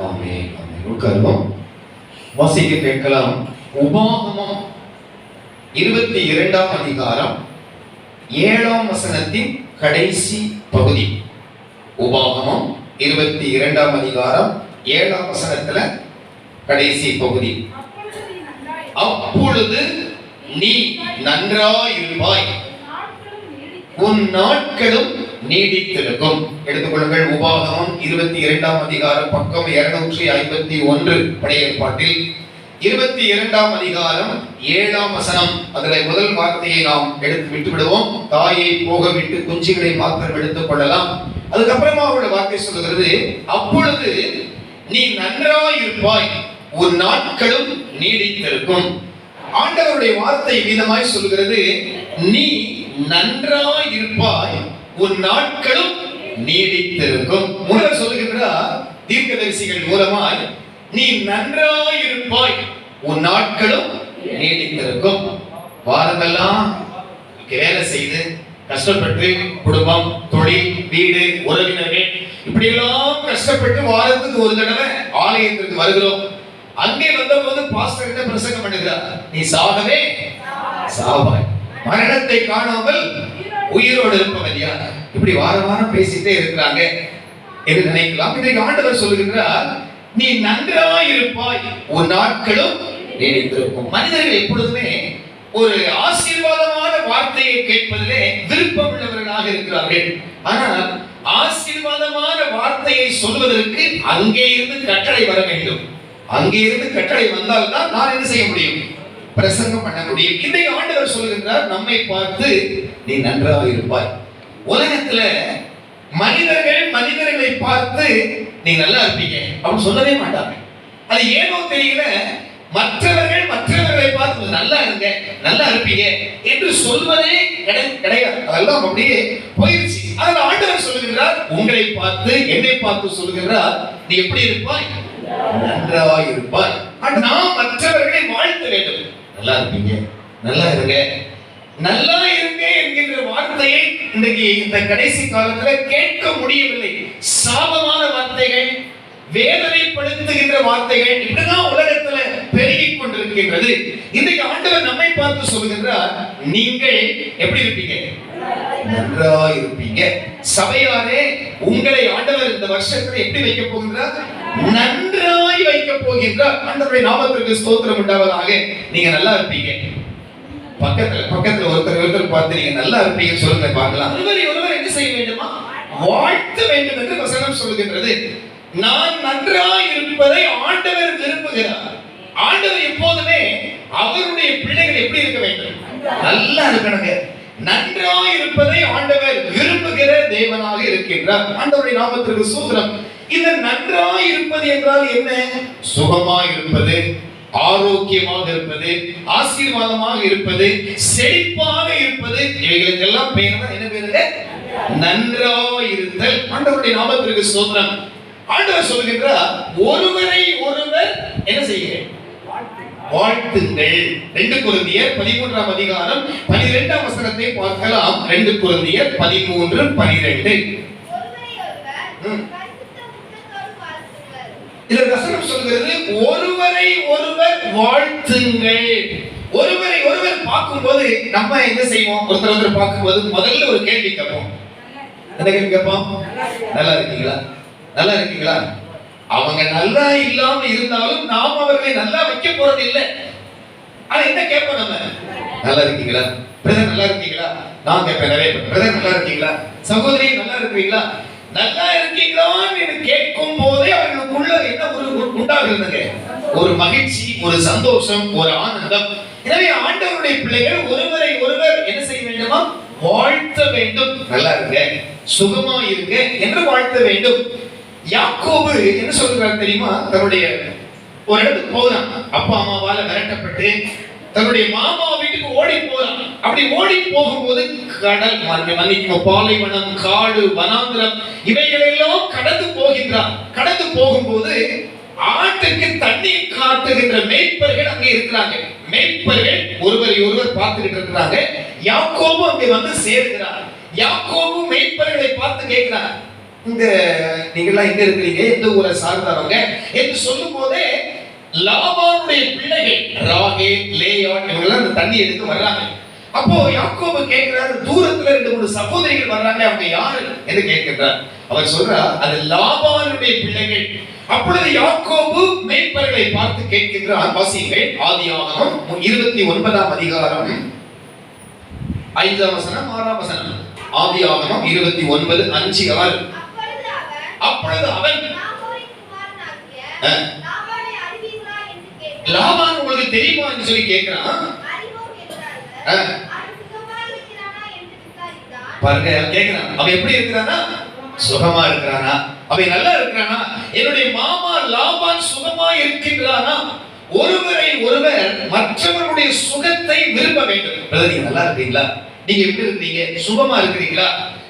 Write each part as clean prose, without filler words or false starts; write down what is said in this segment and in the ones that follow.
ஆமென். ஆமென். உட்காருவோம். வாசிக்க கேட்கலாம். உபாகமம் 22ஆம் அதிகாரம் 7ஆம் வசனத்தின் கடைசி பகுதி. உபாகமம் 22ஆம் அதிகாரம் 7ஆம் வசனத்துல கடைசி பகுதி. அப்பொழுது நீ நன்றாயிருப்பாய், உன் நாட்களும் நீடித்திருக்கும். எடுத்துக்கொள்ளுங்கள். உபாகமம் 22ஆம் அதிகாரம் பக்கம் 251 பழைய ஏற்பாட்டில் 22ஆம் அதிகாரம் 7ஆம் வசனம். அதில் முதல் வார்த்தையை நாம் எடுத்து விட்டு விடுவோம். தாயை போக விட்டு குஞ்சுகளை மாத்திரம் எடுத்துக் கொள்ளலாம். அதுக்கப்புறமா அவருடைய வார்த்தை சொல்லுகிறது, அப்பொழுது நீ நன்றாயிருப்பாய், உன் நாட்களும் நீடித்திருக்கும். ஆண்டவருடைய வார்த்தை விதமாய் சொல்லுகிறது, நீ நன்றாயிருப்பாய், உன் நாட்களும் நீடித்திருக்கும். முதல் சொல்லுகின்றார் தீர்க்கதரிசிகள் மூலமாய், நீ நன்றாயிருப்பாய், உன் நாட்களும் நீடித்திருக்கும். வாரமெல்லாம் வேலை செய்து கஷ்டப்பட்டு குடும்பம், தொழில், வீடு, உறவினர்கள் இப்படியெல்லாம் கஷ்டப்பட்டு வாரத்துக்கு ஒரு தடவை ஆலயத்திற்கு வருகிறோம். அங்கே வந்த போது பாஸ்டர் என்ன பிரசங்கம் பண்ணுகிறார், நீ சாகவே சாவாய், மரணத்தை காணாமல் உயிரோடு இருப்பவன் யார். இப்படி வாரம் பேசிட்டே இருக்கிறாங்க என்று நினைக்கலாம். இன்றைக்கு ஆண்டவர் சொல்லுகிறார், நீ நன்றாயிருப்பாய், உன் நாட்களும் நீடித்திருக்கும். மனிதர்கள் எப்பொழுதுமே ஒரு ஆசீர்வாதமான வார்த்தையை கேட்பதிலே விருப்பம் உள்ளவர்களாக இருக்கிறார்கள். ஆனால் ஆசீர்வாதமான வார்த்தையை சொல்வதற்கு அங்கே இருந்து கட்டளை வர வேண்டும். அங்கே இருந்து கட்டளை வந்தால் தான் நான் என்ன செய்ய முடியும், பிரசங்கம் பண்ண முடியும். இன்றைக்கு ஆண்டவர் சொல்லுகின்றார், நம்மை பார்த்து நீ நன்றாக இருப்பாய். உலகத்துல மனிதர்களை பார்த்து நீ நல்லா இருப்பீங்க அப்படின்னு சொல்லவே மாட்டாங்க. அது ஏனோ தெரியல, மற்றவர்களை பார்த்து நல்லா இருங்க, நல்லா இருப்பீங்க என்று சொல்வதே கிடையாது. அதெல்லாம் அப்படியே போயிருச்சு. அதில் ஆண்டவர் சொல்லுகிறார், உங்களை பார்த்து என்னை பார்த்து சொல்லுகிறார், நீ எப்படி இருப்பாய், நன்றாய் இருப்பாய். நாம் மற்றவர்களை வாழ்த்த வேண்டும். நல்லா இருப்பீங்க, நல்லா இருங்க, நல்லா இருங்க என்கின்ற வார்த்தையை இன்றைக்கு இந்த கடைசி காலத்துல கேட்க முடியவில்லை. சாபமான வார்த்தைகள், வேதனைப்படுத்துகின்ற வார்த்தைகள் இப்படிதான் உலகத்துல பெருகிக் கொண்டிருக்கின்றது. இன்றைக்கு ஆண்டவர் நம்மை பார்த்து சொல்லுகின்றார், நீங்கள் எப்படி இருப்பீங்க, நன்றாய் இருப்பீங்க. சபையாரே, உங்களை ஆண்டவர் இந்த வருஷத்துல எப்படி வைக்க போகின்றார், நன்றாய் வைக்க போகின்றார். ஆண்டவருடைய நாமத்திற்கு ஸ்தோத்திரம் உண்டாவதாக. நீங்க நல்லா இருப்பீங்க. பக்கத்துல ஒருத்தர் பார்த்து நீங்க நல்லா இருப்பீங்கன்னு சொல்லுங்க பார்க்கலாம். ஒருவர் என்ன செய்ய வேண்டுமா, வாழ்த்த வேண்டும் என்று வசனம் சொல்லுகின்றது. நான் நன்றாய் இருப்பதை ஆண்டவர் விரும்புகிறார். ஆண்டவர் எப்போதுமே அவருடைய பிள்ளைகள் எப்படி இருக்க வேண்டும், நல்லா இருக்கணுங்க. நன்றாய் இருப்பதை ஆண்டவர் விரும்புகிற தேவனாக இருக்கின்றார். ஆண்டவருடைய நாமத்திற்கு ஸ்தோத்திரம். இந்த நன்றாய் இருப்பது என்றால் என்ன, சுகமாய் இருப்பது, ஆரோக்கியமாக இருப்பது, ஆசீர்வாதமாக இருப்பது, செழிப்பாக இருப்பது, இவைகளுக்கெல்லாம் பெயர் தான் என்ன பேருங்க, நன்றாய் இருத்தல். ஆண்டவருடைய நாமத்திற்கு ஸ்தோத்திரம். ஆண்டவர் சொல்லுகின்றார், ஒருவரை ஒருவர் என்ன செய்ய வாழ்த்துங்கள். 2 கொரிந்தியர் 13ஆம் அதிகாரம் 12ஆம் வசனத்தை பார்க்கலாம். 2 கொரிந்தியர் 13:12. இந்த வசனம் சொல்கிறது, ஒருவரை ஒருவர் வாழ்த்துங்கள். ஒருவரை ஒருவர் பார்க்கும்போது நம்ம என்ன செய்வோம், ஒருத்தர் பார்க்கும்போது முதல்ல ஒரு கேள்வி கேட்போம். என்ன கேள்வி கேட்போம், நல்லா இருக்கீங்களா, நல்லா இருக்கீங்களா. அவங்க நல்லா இல்லாம இருந்தாலும் நாம் அவர்களை நல்லா வைக்க போறது இல்லை. ஆனா என்ன கேட்போம், நம்ம நல்லா இருக்கீங்களா, பிரதர் நல்லா இருக்கீங்களா. நான் கேட்பேன் நிறைய பேர், பிரதர் நல்லா இருக்கீங்களா, சகோதரி நல்லா இருக்கீங்களா. நல்லா இருக்கீங்களான்னு கேட்கும் போதே அவர்களுக்குள்ள என்ன உண்டாகுதுங்க, ஒரு மகிழ்ச்சி, ஒரு சந்தோஷம், ஒரு ஆனந்தம். எனவே ஆண்டவருடைய பிள்ளைகள் ஒருவரை ஒருவர் என்ன செய்ய வேண்டுமா, வாழ்த்த வேண்டும். நல்லா இருங்க, சுகமா இருங்க என்று வாழ்த்த வேண்டும். யாக்கோபு என்ன சொல்றார் தெரியுமா, தன்னுடைய ஒரு இடத்துக்கு போறான், அப்பா அம்மாவால விரட்டப்பட்டு தன்னுடைய மாமா வீட்டுக்கு ஓடி போறான். அப்படி ஓடி போகும்போது கடல், மன்னிக்கும், பாலைவனம், காடு, வனாந்திரம் இவைகளெல்லாம் கடந்து போகின்றான். கடந்து போகும்போது ஆட்டுக்கு தண்ணீர் காட்டுகின்ற மேய்ப்பர்கள் அங்கே இருக்கிறாங்க. மேய்ப்பர்கள் ஒருவரை ஒருவர் பார்த்துக்கிட்டு இருக்கிறாங்க. யாக்கோபு அங்கே வந்து சேர்கிறார். யாக்கோபு மேய்ப்பர்களை பார்த்து கேட்கிறார், இந்த நீங்கெல்லாம் எங்க இருக்கிறீங்க, எந்த ஊரை சார்ந்தவங்க என்று சொல்லும் போதே லாபானுடைய பிள்ளைகள் ராகேல், லேயா இவங்கெல்லாம் அந்த தண்ணி எடுத்து வர்றாங்க. அப்போ யாக்கோபு கேட்கிறாரு, தூரத்துல 2-3 சகோதரிகள் வர்றாங்க, அவங்க யாரு என்று கேட்கிறார். அவர் சொல்றார், அது லாபானுடைய பிள்ளைகள். அப்பொழுது யாக்கோபு மேய்ப்பர்களை பார்த்து கேட்கின்றார். வாசியுங்கள், ஆதியாகமம் 29ஆம் அதிகாரம் 5ஆம் வசனம் 6ஆம் வசனம். ஆதியாகமம் 29:5-6. அப்பொழுது அவன் லாபான் உங்களுக்கு தெரியுமா என்று சொல்லி கேட்கிறான். பாருங்க, கேட்கிறான், அவன் எப்படி இருக்கிறானா? சுகமா இருக்கிறானா? அவன் நல்லா இருக்கிறானா? என்னுடைய மாமா லாபான் சுகமா இருக்கின்றானா? ஒருவரை ஒருவர் மற்றவருடைய சுகத்தை விரும்ப வேண்டும். நீங்க நல்லா இருக்கீங்களா? நீங்க எப்படி இருக்கீங்க? சுகமா இருக்கிறீங்களா?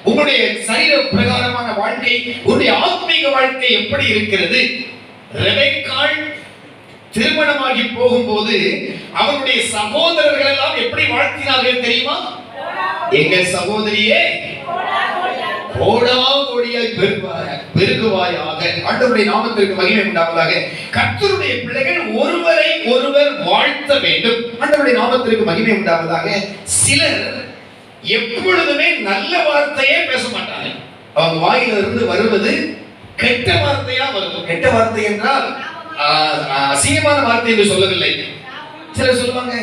உங்களுடைய சரீர பிரகாரமான வாழ்க்கை, உங்களுடைய ஆத்மீக வாழ்க்கை எப்படி இருக்கிறது? ரெபெக்காள் திருமணமாகி போகும்போது அவருடைய சகோதரர்கள் எல்லாம் எப்படி வாழ்த்தினார்கள் தெரியுமா? எங்கள் சகோதரியே கோடா கோடியாய் பெருகுவாயாக. ஆண்டவருடைய நாமத்திற்கு மகிமை உண்டாவதாக. கர்த்தருடைய பிள்ளைகள் ஒருவரை ஒருவர் வாழ்த்த வேண்டும். ஆண்டவருடைய நாமத்திற்கு மகிமை உண்டாவதாக. சிலர் எப்பொழுதுமே நல்ல வார்த்தையே பேச மாட்டாங்க. அவங்க வாயிலிருந்து வருவது கெட்ட வார்த்தையா வரும். கெட்ட வார்த்தை என்றால் அசிங்கமான வார்த்தை என்று சொல்லவில்லை. சிலர் சொல்லுவாங்க,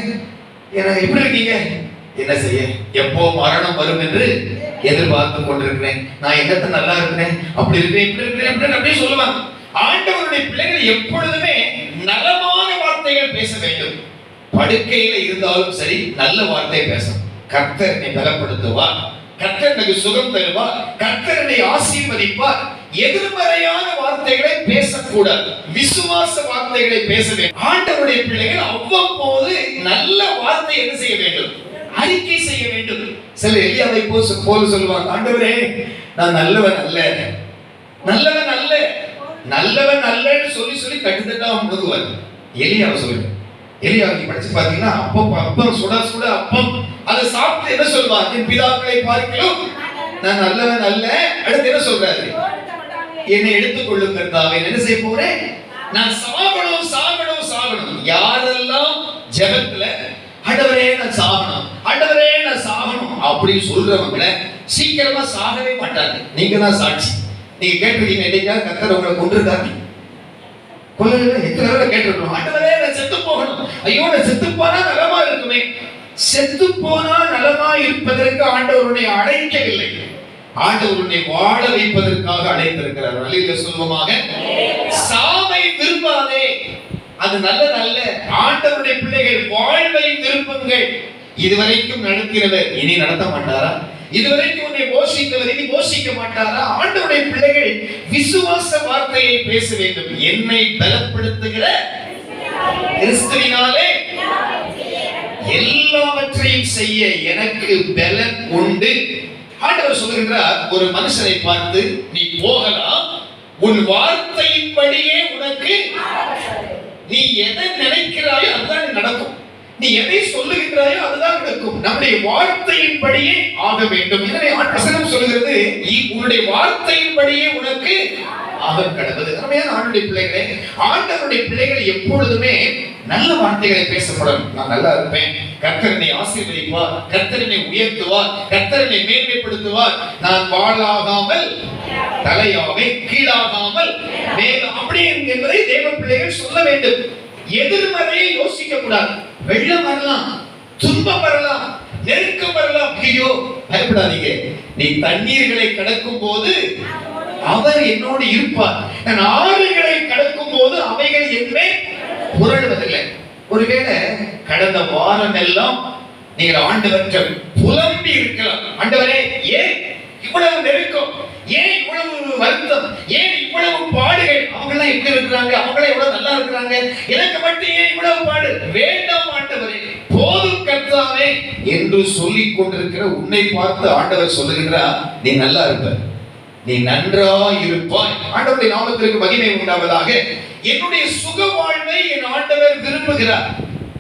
எனக்கு எப்படி இருக்கீங்க? என்ன செய்ய, எப்போ மரணம் வரும் என்று எதிர்பார்த்து கொண்டிருக்கிறேன். நான் என்னத்த நல்லா இருக்கிறேன், அப்படி இருக்கிறேன், இப்படி இருக்கிறேன் அப்படியே சொல்லுவாங்க. ஆண்டவருடைய பிள்ளைகள் எப்பொழுதுமே நலமான வார்த்தைகள் பேச வேண்டும். படுக்கையில இருந்தாலும் சரி, நல்ல வார்த்தை பேசணும். கர்த்தர் என்னை பலப்படுத்துவார், கர்த்தர் எனக்கு சுகம் தருவார், கர்த்தர் என்னை ஆசீர்வதிப்பார். எதிர்மறையான வார்த்தைகளை பேசக்கூடாது, விசுவாச வார்த்தைகளை பேச வேண்டும். ஆண்டவருடைய பிள்ளைகள் அவ்வப்போது நல்ல வார்த்தை என்ன செய்ய வேண்டும்? அறிக்கை செய்ய வேண்டும். சில எலியாவை போல சொல்லுவாங்க, ஆண்டவரே நான் நல்லவன் அல்ல, நல்லவன் அல்ல, நல்லவன் அல்லன்னு சொல்லி சொல்லி கட்டுத்தட்டா முழுகுவார். எலியாவை சொல்லுங்க, எலியாவை படிச்சு பாத்தீங்கன்னா அப்பம் சுட சுட அப்பம் அதை சாப்பிட்டு என்ன சொல்வார்? என் பிதாக்களை பார்க்கலாம் நான் நல்லவன் அல்ல. அடுத்து என்ன சொல்றாரு? என்னை எடுத்துக்கொள்ளும் கர்த்தாவே, என்ன செய்ய போறேன்? நான் சாகணும் சாகணும் சாகணும். யாரெல்லாம் ஜெபத்துல ஆண்டவரே நான் சாகணும், ஆண்டவரே நான் சாகணும் அப்படின்னு சொல்றவங்க சீக்கிரமா சாகவே மாட்டாங்க. நீங்க தான் சாட்சி. நீங்க கேட்டிருக்கீங்க, என்னைக்கா கர்த்தர் உங்களை கொண்டிருக்காரு? எத்தனை கேட்டிருக்கோம், ஆண்டவரே நான் செத்து போகணும், ஐயோ நான் செத்து போனா நலமா இருக்குமே. செத்து போனா நலமா இருப்பதற்கு ஆண்டவருடைய அழைக்கவில்லை, ஆண்டவருடைய வாழ வைப்பதற்காக அழைத்திருக்கிறார். அலையில சொல்வமாக சாவை விரும்பாதே, அது நல்ல நல்ல ஆண்டவருடைய பிள்ளைகள் வாழ்வை விரும்புங்கள். இதுவரைக்கும் நடக்கிறவர் இனி நடத்த மாட்டாரா? இதுவரைக்கும் உன்னை போஷித்தவர் இனி போஷிக்க மாட்டாரா? ஆண்டவருடைய பிள்ளைகள் விசுவாச வார்த்தையை பேச வேண்டும். என்னை பலப்படுத்துகிற கிறிஸ்துவினாலே எல்லாவற்றையும் செய்ய எனக்கு பலன் உண்டு. ஆண்டவர் சொல்லுகிறார், ஒரு மனுஷனை பார்த்து நீ போகலாம், உன் வார்த்தையின்படியே உனக்கு, நீ எதை நினைக்கிறாயோ அதுதான் நடக்கும், நீ எதை சொல்லுகிறாயோ அதுதான் நடக்கும். நம்முடைய வார்த்தையின்படியே ஆக வேண்டும். எனவே வசனம் சொல்கிறது, உன்னுடைய வார்த்தையின்படியே உனக்கு ஆக கடவுது. ஆண்டவருடைய பிள்ளைகளே, ஆண்டவருடைய பிள்ளைகள் எப்பொழுதுமே நல்ல வார்த்தைகளை பேசப்படும். நான் நல்லா இருப்பேன், கர்த்தர் என்னை ஆசீர்வதிப்பார், கர்த்தர் என்னை உயர்த்துவார், கர்த்தர் என்னை மேன்மைப்படுத்துவார், நான் வாளாகாமல் தலையாவேன், கீழாகாமல் மேலும் அப்படி என்பதை தேவ பிள்ளைகள் சொல்ல வேண்டும். எதிர்மறையை யோசிக்க கூடாது. வெள்ளம் வரலாம், துன்பம் வரலாம், நெருக்கம் வரலாம், ஐயோ பயப்படாதீங்க, நீ தண்ணீர்களை கடக்கும் போது அவர் என்னோடு இருப்பார், நான் ஆறுகளை கடக்கும் போது அவைகள் என்னை புரளுவதில்லை. ஒருவேளை கடந்த வாரம் எல்லாம் நீங்கள் ஆண்டவற்றை புலம்பி இருக்கலாம், ஆண்டவரே ஏன் இவ்வளவு நெருக்கம், ஏன் இவ்வளவு வருத்தம், ஏன் இவ்வளவு பாடுகள், அவங்க எல்லாம் எப்படி இருக்கிறாங்க, அவங்க எவ்வளவு நல்லா இருக்கிறாங்க, எனக்கு மட்டும் ஏன் இவ்வளவு பாடு? வேண்டாம் ஆண்டவரே, போதும் கர்த்தாவே என்று சொல்லிக் கொண்டிருக்கிற உன்னை பார்த்து ஆண்டவர் சொல்லுகிறார், நீ நல்லா இருப்ப, நீ நன்றாய் இருப்பாய். ஆண்டவருடைய நாமத்திற்கு மகிமை உண்டாவதாக. என்னுடைய சுக வாழ்வை என் ஆண்டவர் விரும்புகிறார்.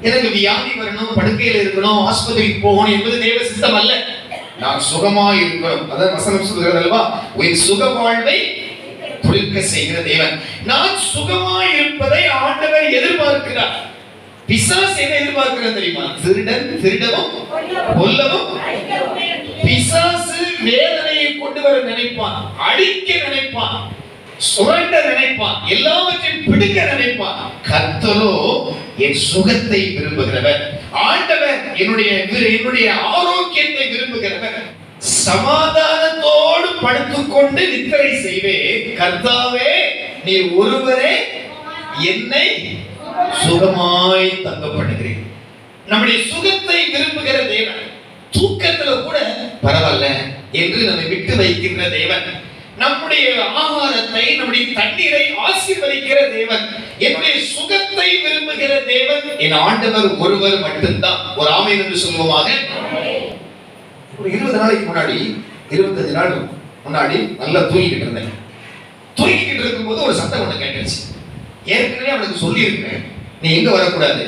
எனக்கு வியாதி வரணும், படுக்கையில் இருக்கணும், ஆஸ்பத்திரிக்கு போகணும் என்பது தேவ சித்தம் அல்ல. நான் சுகமாய் இருக்கிறோம். அதான் வசனம் சொல்கிறது அல்லவா, உன் சுக வாழ்வை துளிர்க்க செய்கிற தேவன். நான் சுகமாய் இருப்பதை ஆண்டவர் எதிர்பார்க்கிறார். பிசாசு என்ன எதிர்பார்க்கிறார் தெரியுமா? திருடன் திருடவும் கொல்லவும். பிசாசு வேதனையை கொண்டு வர நினைப்பான், அடிக்க நினைப்பான், சுரண்ட நினைப்பான், எல்லாவற்றையும் பிடிக்க நினைப்பான். கர்த்தரோ என் சுகத்தை விரும்புகிறவர். ஆண்டவர் என்னுடைய ஆரோக்கியத்தை விரும்புகிறவர். சமாதானத்தோடு படுத்துக்கொண்டு நித்திரை செய்வேன். கர்த்தாவே நீர் ஒருவரே என்னை சுகமாய் தங்க பண்ணுகிறேன். நம்முடைய சுகத்தை விரும்புகிற தேவன். தூக்கத்துல கூட பரவாயில்ல என்று நம்மை விட்டு வைக்கின்ற தேவன். நம்முடைய ஆகாரத்தை, நம்முடைய தண்ணீரை ஆசீர்வதிக்கிற தேவன். என்னுடைய சுகத்தை விரும்புகிற தேவன் என் ஆண்டவர் ஒருவர் மட்டும்தான். ஒரு ஆமென் என்று சொல்லுவோமாக. ஒரு 20 நாளைக்கு முன்னாடி, 25 நாள் முன்னாடி நல்லா தூங்கிட்டு இருந்தேன். தூங்கிட்டு இருக்கும்போது ஒரு சத்தம் ஒண்ணு கேட்டுச்சு. ஏற்கனவே அவனுக்கு சொல்லி இருக்கிறேன், நீ எங்க வரக்கூடாது,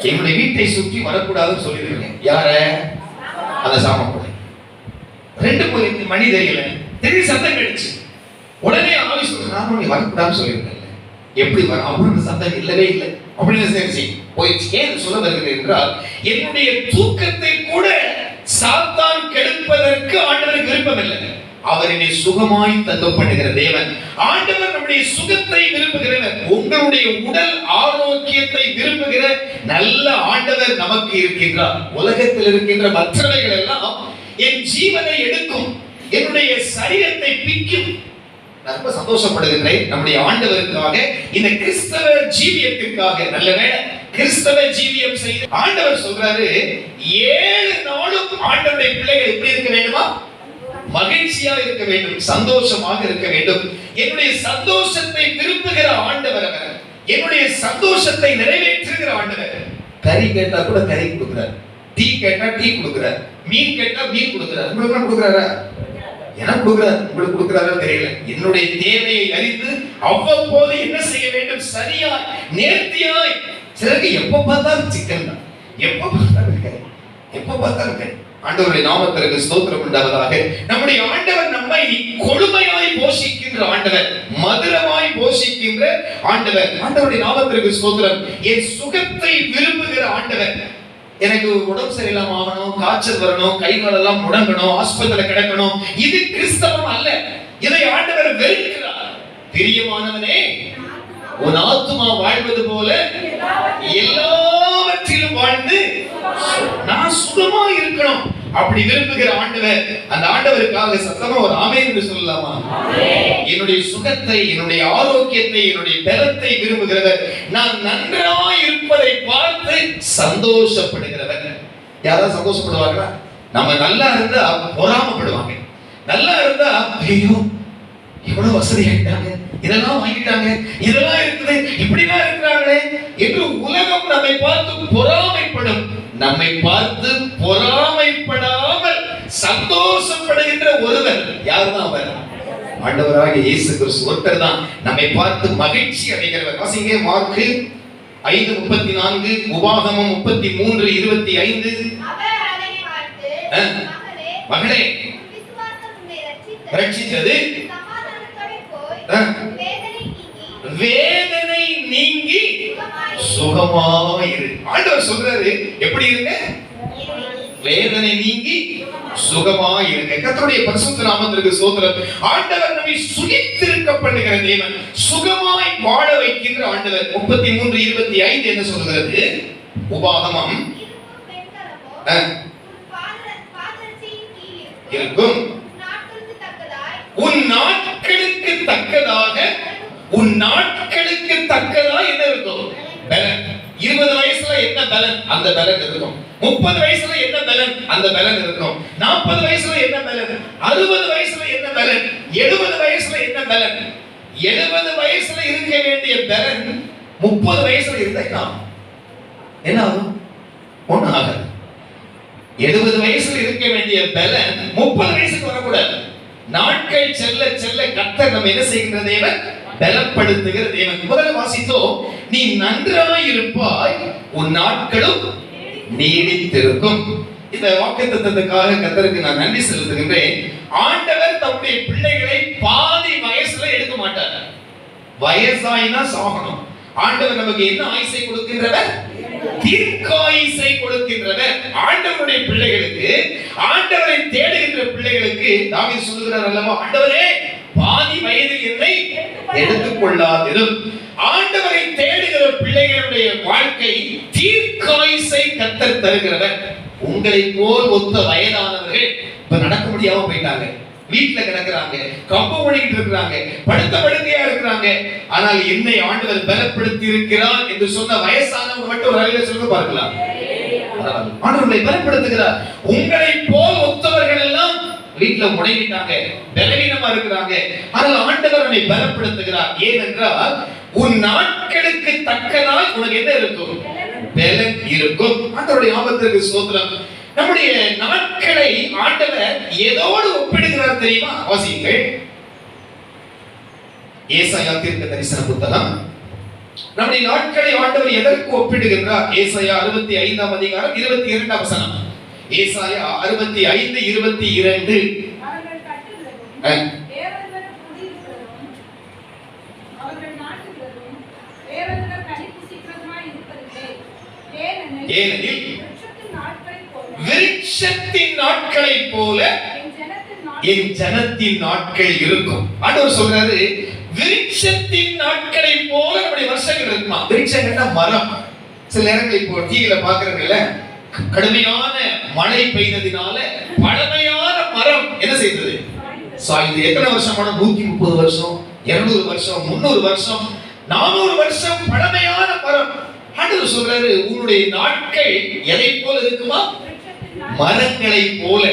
என்னுடைய வீட்டை சுற்றி வரக்கூடாதுன்னு சொல்லியிருக்கேன். யார? அந்த சாமக்கூட. 2 மணி தெரியல, திடீர் சத்தம் கேட்டுச்சு. உடனே ஆவி சொல்றான், நீ வரக்கூடாதுன்னு சொல்லியிருக்கேன். எப்படி வர? அவனுக்கு சத்தம் இல்லவே இல்லை அப்படின்னு சரி போயிடுச்சு. ஏன் சொல்ல வருகிறேன் என்றால், என்னுடைய தூக்கத்தை கூட சாத்தான் கெடுப்பதற்கு ஆண்டவருக்கு விருப்பம் இல்லை. அவர் என்னை சுகமாய் தங்க பண்ணுகிற தேவன். ஆண்டவர் நம்முடைய சுகத்தை விரும்புகிறவர். உங்களுடைய உடல் ஆரோக்கியத்தை விரும்புகிற நல்ல ஆண்டவர் நமக்கு இருக்கின்றார். உலகத்தில் இருக்கின்ற மற்றவைகள் எல்லாம் என் ஜீவனை எடுக்கும், என்னுடைய சரீரத்தை பிக்கும். ரொம்ப சந்தோஷப்படுகின்றேன் நம்முடைய ஆண்டவருக்காக, இந்த கிறிஸ்தவ ஜீவியத்திற்காக. நல்ல வேளை கிறிஸ்தவ ஜீவியம் செய்து ஆண்டவர் சொல்றாரு, 7 நாளும் ஆண்டவருடைய பிள்ளைகள் எப்படி இருக்க வேண்டுமா? மகிழ்ச்சியா இருக்க வேண்டும், சந்தோஷமாக இருக்க வேண்டும். என்னுடைய சந்தோஷத்தை விரும்புகிற ஆண்டவர் அவர். என்னுடைய சந்தோஷத்தை நிறைவேற்றுகிற ஆண்டவர். கறி கேட்டா கூட கறி கொடுக்கிறார், டீ கேட்டா டீ கொடுக்கிறார், மீன் கேட்டா மீன் கொடுக்கிறார். உங்களுக்கு கொடுக்கிறாரா? எனக்கு கொடுக்கிறார். உங்களுக்கு கொடுக்கிறாரா தெரியல. என்னுடைய தேவையை அறிந்து அவ்வப்போது என்ன செய்ய வேண்டும்? சரியாய் நேர்த்தியாய். சிலருக்கு எப்ப பார்த்தாலும் சிக்கன் தான், எப்ப பார்த்தாலும் கறி, எப்ப பார்த்தாலும் கறி. ஆண்டவருடைய நாமத்திற்கு ஸ்தோத்திரம் உண்டாவதாக. நம்முடைய ஆண்டவர் நம்மை கொழுமையாய் போஷிக்கின்ற ஆண்டவர், மதுரமாய் போஷிக்கின்ற ஆண்டவர். ஆண்டவருடைய நாமத்திற்கு ஸ்தோத்திரம். என் சுகத்தை விரும்புகிற ஆண்டவர். எனக்கு உடம்பு சரியில்லாம ஆகணும், காய்ச்சல் வரணும், கை கால் எல்லாம் முடங்கணும், ஆஸ்பத்திரியில கிடக்கணும், இது கிறிஸ்தவம் அல்ல. இதை ஆண்டவர் வெறுக்கிறார். பிரியமானவனே, உன் ஆத்துமா வாழ்வது போல எல்லாவற்றிலும் வாழ்ந்து நான் சுகமா இருக்கணும் அப்படி விரும்புகிற ஆண்டவர். அந்த ஆண்டவருக்காக சத்தமா ஒரு ஆமென் என்று சொல்லலாமா? என்னுடைய சுகத்தை, என்னுடைய ஆரோக்கியத்தை, என்னுடைய பலத்தை விரும்புகிறவர். நான் நன்றாய் இருப்பதை பார்த்து சந்தோஷப்படுகிறவர். யாராவது சந்தோஷப்படுவாங்களா? நம்ம நல்லா இருந்தா பொறாமப்படுவாங்க. நல்லா இருந்தா ஐயோ எவ்வளவு வசதி ஆயிட்டாங்க, இதெல்லாம் வாங்கிட்டாங்க, இதெல்லாம் இருக்குது, இப்படிலாம் இருக்கிறாங்களே என்று உலகம் நம்மை பார்த்து பொறாமைப்படும். நம்மை பார்த்து பொறாமைப்படாமல் சந்தோஷப்படுகின்ற ஒருவர் யாருதான்? அவர் ஆண்டவராகிய இயேசு கிறிஸ்து ஒருத்தர் தான் நம்மை பார்த்து மகிழ்ச்சி அடைகிறவர். வாசிங்க மார்க்கு 5:34, உபாகமம் 33:25. மகளே, ரட்சித்தது, வேதனை நீங்கி சுகமாயிரு. ஆண்டவர் சொல்றாரு, எப்படி இருங்க? வேதனை நீங்கி சுகமாயிருங்க. கர்த்தருடைய பரிசுத்த நாமத்திற்கு ஸ்தோத்திரம். ஆண்டவர் நம்மை சுகித்திருக்க பண்ணுகிற தேவன், சுகமாய் வாழ வைக்கின்ற ஆண்டவர். 33:25 என்ன சொல்கிறது? உபாகமம் இருக்கும். உன் நாட்களுக்கு தக்கதாக, உன் நாட்களுக்கு தக்கதாக என்ன இருக்கும்? பலன். 20 வயசுல என்ன பலன்? அந்த பலன் இருக்கும். 30 வயசுல என்ன பலன்? அந்த பலன் இருக்கும். 40 வயசுல என்ன பலன்? 60 வயசுல என்ன பலன்? 70 வயசுல என்ன பலன்? 70 வயசுல இருக்க வேண்டிய பலன் 30 வயசுல இருந்தா என்ன ஆகும்? ஒண்ணும் ஆகாது. 70 வயசுல இருக்க வேண்டிய பலன் 30 வயசுக்கு வரக்கூடாது. நாட்கள் செல்ல செல்ல கர்த்தர் நம்ம என்ன செய்கிற தேவன்? பலப்படுத்துகிற தேவன். முதல்ல வாசித்தோம், நீ நன்றாய் இருப்பாய், உன் நாட்களும் நீடித்திருக்கும். இந்த வாக்குத்தத்தத்துக்காக கர்த்தருக்கு நான் நன்றி செலுத்துகின்றேன். ஆண்டவர் தம்முடைய பிள்ளைகளை பாதி வயசுல எடுக்க மாட்டார். வயசாயினா சாகணும். ஆண்டவர் நமக்கு என்ன ஆயுசை கொடுக்கின்றவர்? தீர்க்காயுசை கொடுக்கின்றவர். ஆண்டவருடைய பிள்ளைகளுக்கு, ஆண்டவரை தேடுகின்ற பிள்ளைகளுக்கு தாவீது சொல்லுகிறார் அல்லவா, ஆண்டவரே பாதி வயதில் என்னை எடுத்துக் கொள்ளாதிரும். ஆண்டவரை தேடுகிற பிள்ளைகளுடைய வாழ்க்கை தீர்க்காயுசை கர்த்தர் தருகிறவர். உங்களை போல் ஒத்த வயதானவர்கள் இப்ப நடக்க முடியாம போயிட்டாங்க, வீட்டுல கிடக்குறாங்க, கம்பு ஒழிக்கிட்டு இருக்கிறாங்க, படுத்த படுக்கையா இருக்கிறாங்க. ஆனால் என்னை ஆண்டவர் பலப்படுத்தி இருக்கிறார் என்று சொன்ன வயசானவங்க மட்டும் ஒரு அறிவியல் சொல்ல பார்க்கலாம். ஆண்டவரை பலப்படுத்துகிறார். உங்களை போல் ஒத்தவர்கள் எல்லாம் வீட்டுல முடங்கிட்டாங்க, பலவீனமா இருக்கிறாங்க. ஆனால் ஆண்டவர் நம்மை பலப்படுத்துகிறார். ஏனென்றால் உன் நாட்களுக்கு தக்கதால் உனக்கு என்ன இருக்கும்? பலன் இருக்கும். ஆண்டவருடைய நாமத்திற்கு ஸ்தோத்திரம். நம்முடைய நாட்களை ஆண்டவர் எதோடு ஒப்பிடுகிறார் தெரியுமா? வாசியுங்கள். ஏசாயா தீர்க்கதரிசன புத்தகம். நம்முடைய நாட்களை ஆண்டவர் எதற்கு ஒப்பிடுகிறார்? ஏசாயா 65ஆம் அதிகாரம் 22ஆம் வசனம். ஏசாயா 65 22. ஏனெனில் விருட்சத்தின் நாட்களை போல என் ஜனத்தின் நாட்கள் இருக்கும். ஆண்டவர் சொல்றாரு, விருட்சத்தின் நாட்களை போல நம்முடைய வருஷங்கள் இருக்குமா? விருட்சங்கள்னா மரம். சில நேரங்களில் இப்போ டிவியில பாக்குறதுல கடுமையான மழை பெய்ததினால பழமையான மரம் என்ன செய்தது? சாய்ந்து. எத்தனை வருஷமான? 130 வருஷம், 200 வருஷம், 300 வருஷம், 400 வருஷம் பழமையான மரம். ஆண்டவர் சொல்றாரு, உன்னுடைய நாட்கள் எதை போல இருக்குமா? மரங்களை போல.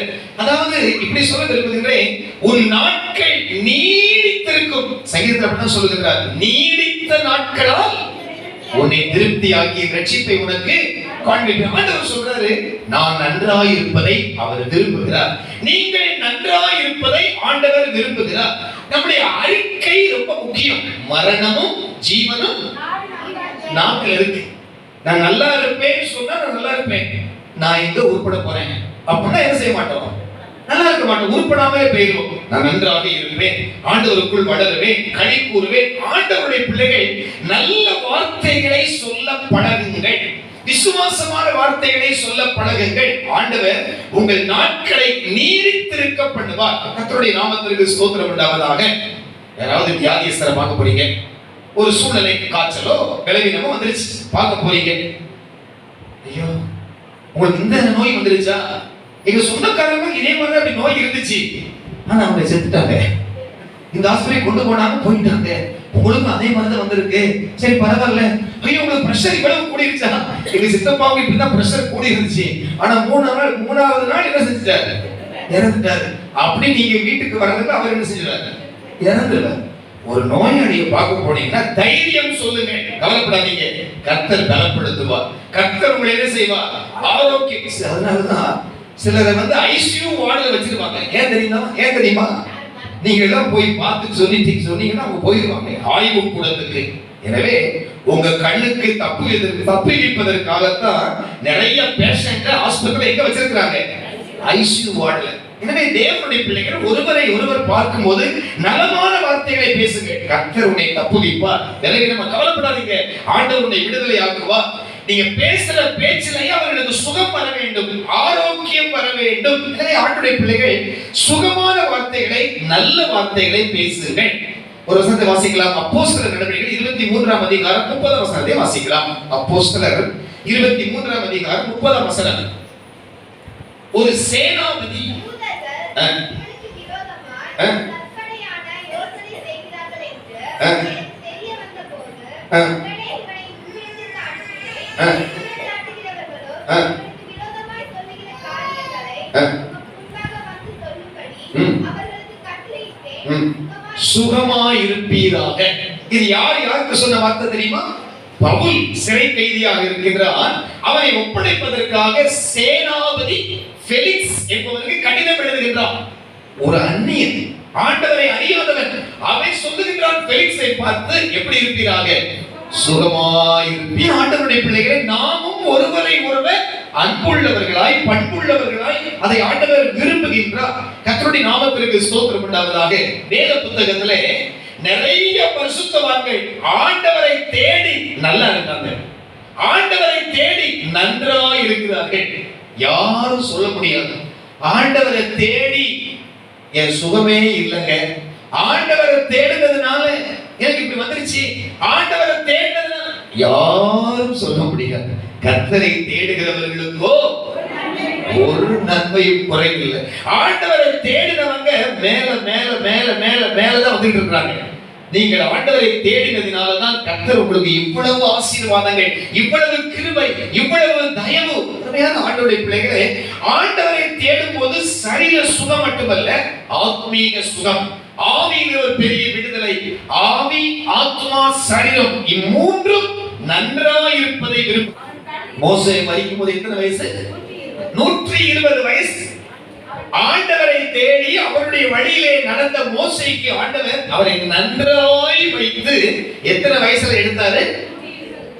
அதாவது இப்படி சொல்ல விரும்புகின்றேன், உன் நாட்கள் நீடித்திருக்கும். சங்கீதத்தில் அப்படிதான் சொல்லுகிறார், நீடித்த நாட்களால் உன்னை திருப்தியாக்கி ரட்சிப்பை உனக்கு காண்பிப்பேன். ஆண்டவர் சொல்றாரு, நான் நன்றாய் இருப்பதை அவர் விரும்புகிறார். நீங்கள் நன்றாய் இருப்பதை ஆண்டவர் விரும்புகிறார். நம்முடைய அறிக்கை ரொம்ப முக்கியம். மரணமும் ஜீவனும் நாட்கள் இருக்கு. நான் நல்லா இருப்பேன் சொன்னா நான் நல்லா இருப்பேன். நான் எங்க உருப்பட போறேன் அப்படின்னா என்ன செய்ய மாட்டோம்? நல்லா இருக்க மாட்டோம், உருப்படாமலே போயிடுவோம். நான் நன்றாக இருப்பேன், ஆண்டவருக்குள் வளருவேன், கனி கூறுவேன். ஆண்டவருடைய பிள்ளைகள் நல்ல வார்த்தைகளை சொல்ல பழகுங்கள், விசுவாசமான வார்த்தைகளை சொல்ல பழகுங்கள். ஆண்டவர் உங்கள் நாட்களை நீடித்திருக்க பண்ணுவார். கர்த்தருடைய நாமத்திற்கு ஸ்தோத்திரம் உண்டாவதாக. யாராவது வியாதியஸ்தரை பார்க்க போறீங்க, ஒரு சூழ்நிலை காய்ச்சலோ பலவீனமோ வந்துருச்சு, பார்க்க போறீங்க. ஐயோ உங்களுக்கு இந்த நோய் வந்துருச்சா? எங்க சொந்தக்காரங்க இதே மாதிரி அப்படி நோய் இருந்துச்சு, ஆனா அவங்க செத்துட்டாங்க. இந்த ஆஸ்பத்திரி கொண்டு போனாங்க, போயிட்டாங்க. உங்களுக்கு அதே மாதிரி தான் வந்திருக்கு. சரி பரவாயில்ல. ஐயோ உங்களுக்கு பிரஷர் இவ்வளவு கூடிருச்சா? எங்க சித்தப்பாவுக்கு இப்படிதான் பிரஷர் கூடி இருந்துச்சு, ஆனா மூணாவது நாள் என்ன செஞ்சுட்டாரு? இறந்துட்டாரு. அப்படி நீங்க வீட்டுக்கு வர்றதுக்கு அவர் என்ன செஞ்சாரு? இறந்துடுவார். ஒரு நோயாளியை பார்க்க போனீங்கன்னா தைரியம் சொல்லுங்க, கவலைப்படாதீங்க, கர்த்தர் பலப்படுத்துவார். கர்த்தர் உங்களை என்ன செய்வார்? ஆரோக்கியம். அதனாலதான் சிலரை ஐசியூ வார்டுல வச்சிருவாங்க. ஏன் தெரியுமா? நீங்க எல்லாம் போய் பார்த்து சொன்னீங்கன்னா அவங்க போயிடுவாங்க ஆய்வு கூடத்துக்கு. எனவே உங்க கண்ணுக்கு தப்புவிப்பதற்காகத்தான் நிறைய பேஷண்ட் ஹாஸ்பிட்டல் எங்க வச்சிருக்காங்க? ஐசியூ வார்டுல. எனவே தேவனுடைய பிள்ளைகள் ஒருவரை ஒருவர் பார்க்கும்போது நலமான வார்த்தைகளை பேசுங்க. கர்த்தர் உன்னை தப்புவிப்பார். எனவே நம்ம கவலைப்படாதீங்க, ஆண்டவர் உன்னை விடுதலை ஆக்குவார். நீங்க பேசுற பேச்சிலேயே அவர்களுக்கு சுகம் வர வேண்டும், ஆரோக்கியம் வர வேண்டும். எனவே ஆண்டவருடைய பிள்ளைகள் சுகமான வார்த்தைகளை, நல்ல வார்த்தைகளை பேசுங்கள். ஒரு வசனத்தை வாசிக்கலாம். அப்போஸ்தலர் நடவடிக்கைகள் 23ஆம் அதிகாரம் 30ஆம் வசனத்தை வாசிக்கலாம். அப்போஸ்தலர் 23ஆம் அதிகாரம் 30ஆம் வசனம். ஒரு சேனாபதி சுகமாயிருப்பீராக. இது யாருக்கு சொன்ன வார்த்தை தெரியுமா? பவுல் சிறை கைதியாக இருக்கின்றான். அவனை ஒப்படைப்பதற்காக சேனாபதி ஃபெலிக்ஸ் என்பவருக்கு கடிதம் எழுதுகின்றான். ஒரு அந்நியன், ஆண்டவரை அறியாதவன், அவன் சொல்லுகின்றான் ஃபெலிக்ஸை பார்த்து, எப்படி இருப்பீராக? சுகமாயிருப்பீர். ஆண்டவருடைய பிள்ளைகளை நாமும் ஒருவரை ஒருவர் அன்புள்ளவர்களாய் பண்புள்ளவர்களாய் அதை ஆண்டவர் விரும்புகின்றார். கர்த்தருடைய நாமத்திற்கு ஸ்தோத்திரம் உண்டாவதாக. வேத புத்தகத்திலே நிறைய பரிசுத்தவான்கள் ஆண்டவரை தேடி நல்லா இருக்காங்க, ஆண்டவரை தேடி நன்றாய் இருக்கிறார்கள். யாரும் சொல்ல முடியாது ஆண்டவரை தேடி என் சுகமே இல்லைங்க, ஆண்டவரை தேடுனதுனால எனக்கு இப்படி வந்துருச்சு, ஆண்டவரை தேடுனதுனால யாரும் சொல்ல முடியாது. கர்த்தரை தேடுகிறவர்களுக்கோ ஒரு நன்மையும் குறைவில்லை. ஆண்டவரை தேடினவங்க மேல மேல மேல மேல மேலதான் வந்துட்டு இருக்காங்க. நீங்கள் ஆண்டவரை தேடினதினால்தான் கர்த்தர் உங்களுக்கு இவ்வளவு ஆசீர்வாதங்கள், இவ்வளவு கிருபை, இவ்வளவு தயவு. ஆண்டவருடைய பிள்ளைகளே, ஆண்டவரை தேடும் போது சரீர சுகம் மட்டுமல்ல, ஆத்மீக சுகம், ஆவியில ஒரு பெரிய விடுதலை. ஆவி, ஆத்மா, சரீரம் இம்மூன்றும் நன்றாக இருப்பதை விரும்பும். மோசே மரிக்கும் போது எத்தனை வயசு? 120 வயசு. ஆண்டவரை தேடி அவருடைய வழியிலே நடந்த மோசேக்கு ஆண்டவர் அவரை நன்றாய் வைத்து எத்தனை வயசுல எடுத்தாரு?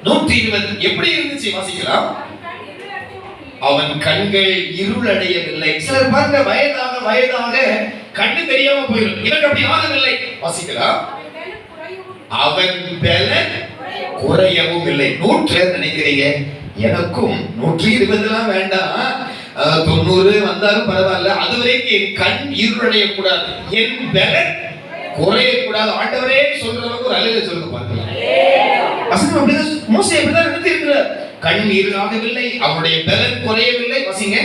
120. எப்படி இருந்துச்சு வாசிக்கலாம். அவன் கண்கள் இருளடையவில்லை. சிலர் பாருங்க, வயதாக வயதாக கண்ணு தெரியாம போயிடும். இவன் அப்படி ஆகவில்லை. வாசிக்கலாம். அவன் பலன் குறையவும் இல்லை. 100 நினைக்கிறீங்க? எனக்கும் 120 வேண்டாம், 90 வந்தாலும் பரவாயில்ல, அது வரைக்கும் என் கண் இருளடைய கூடாது, என் பலன் குறைய கூடாது. ஆண்டவரே சொல்றவங்க ஒரு அழுகை சொல்லுங்க பார்க்கலாம். வசனம் அப்படிதான், மோசே அப்படிதான் நினைத்து இருக்கிறார். கண் இருளாகவில்லை, அவருடைய பலன் குறையவில்லை. வசிங்க.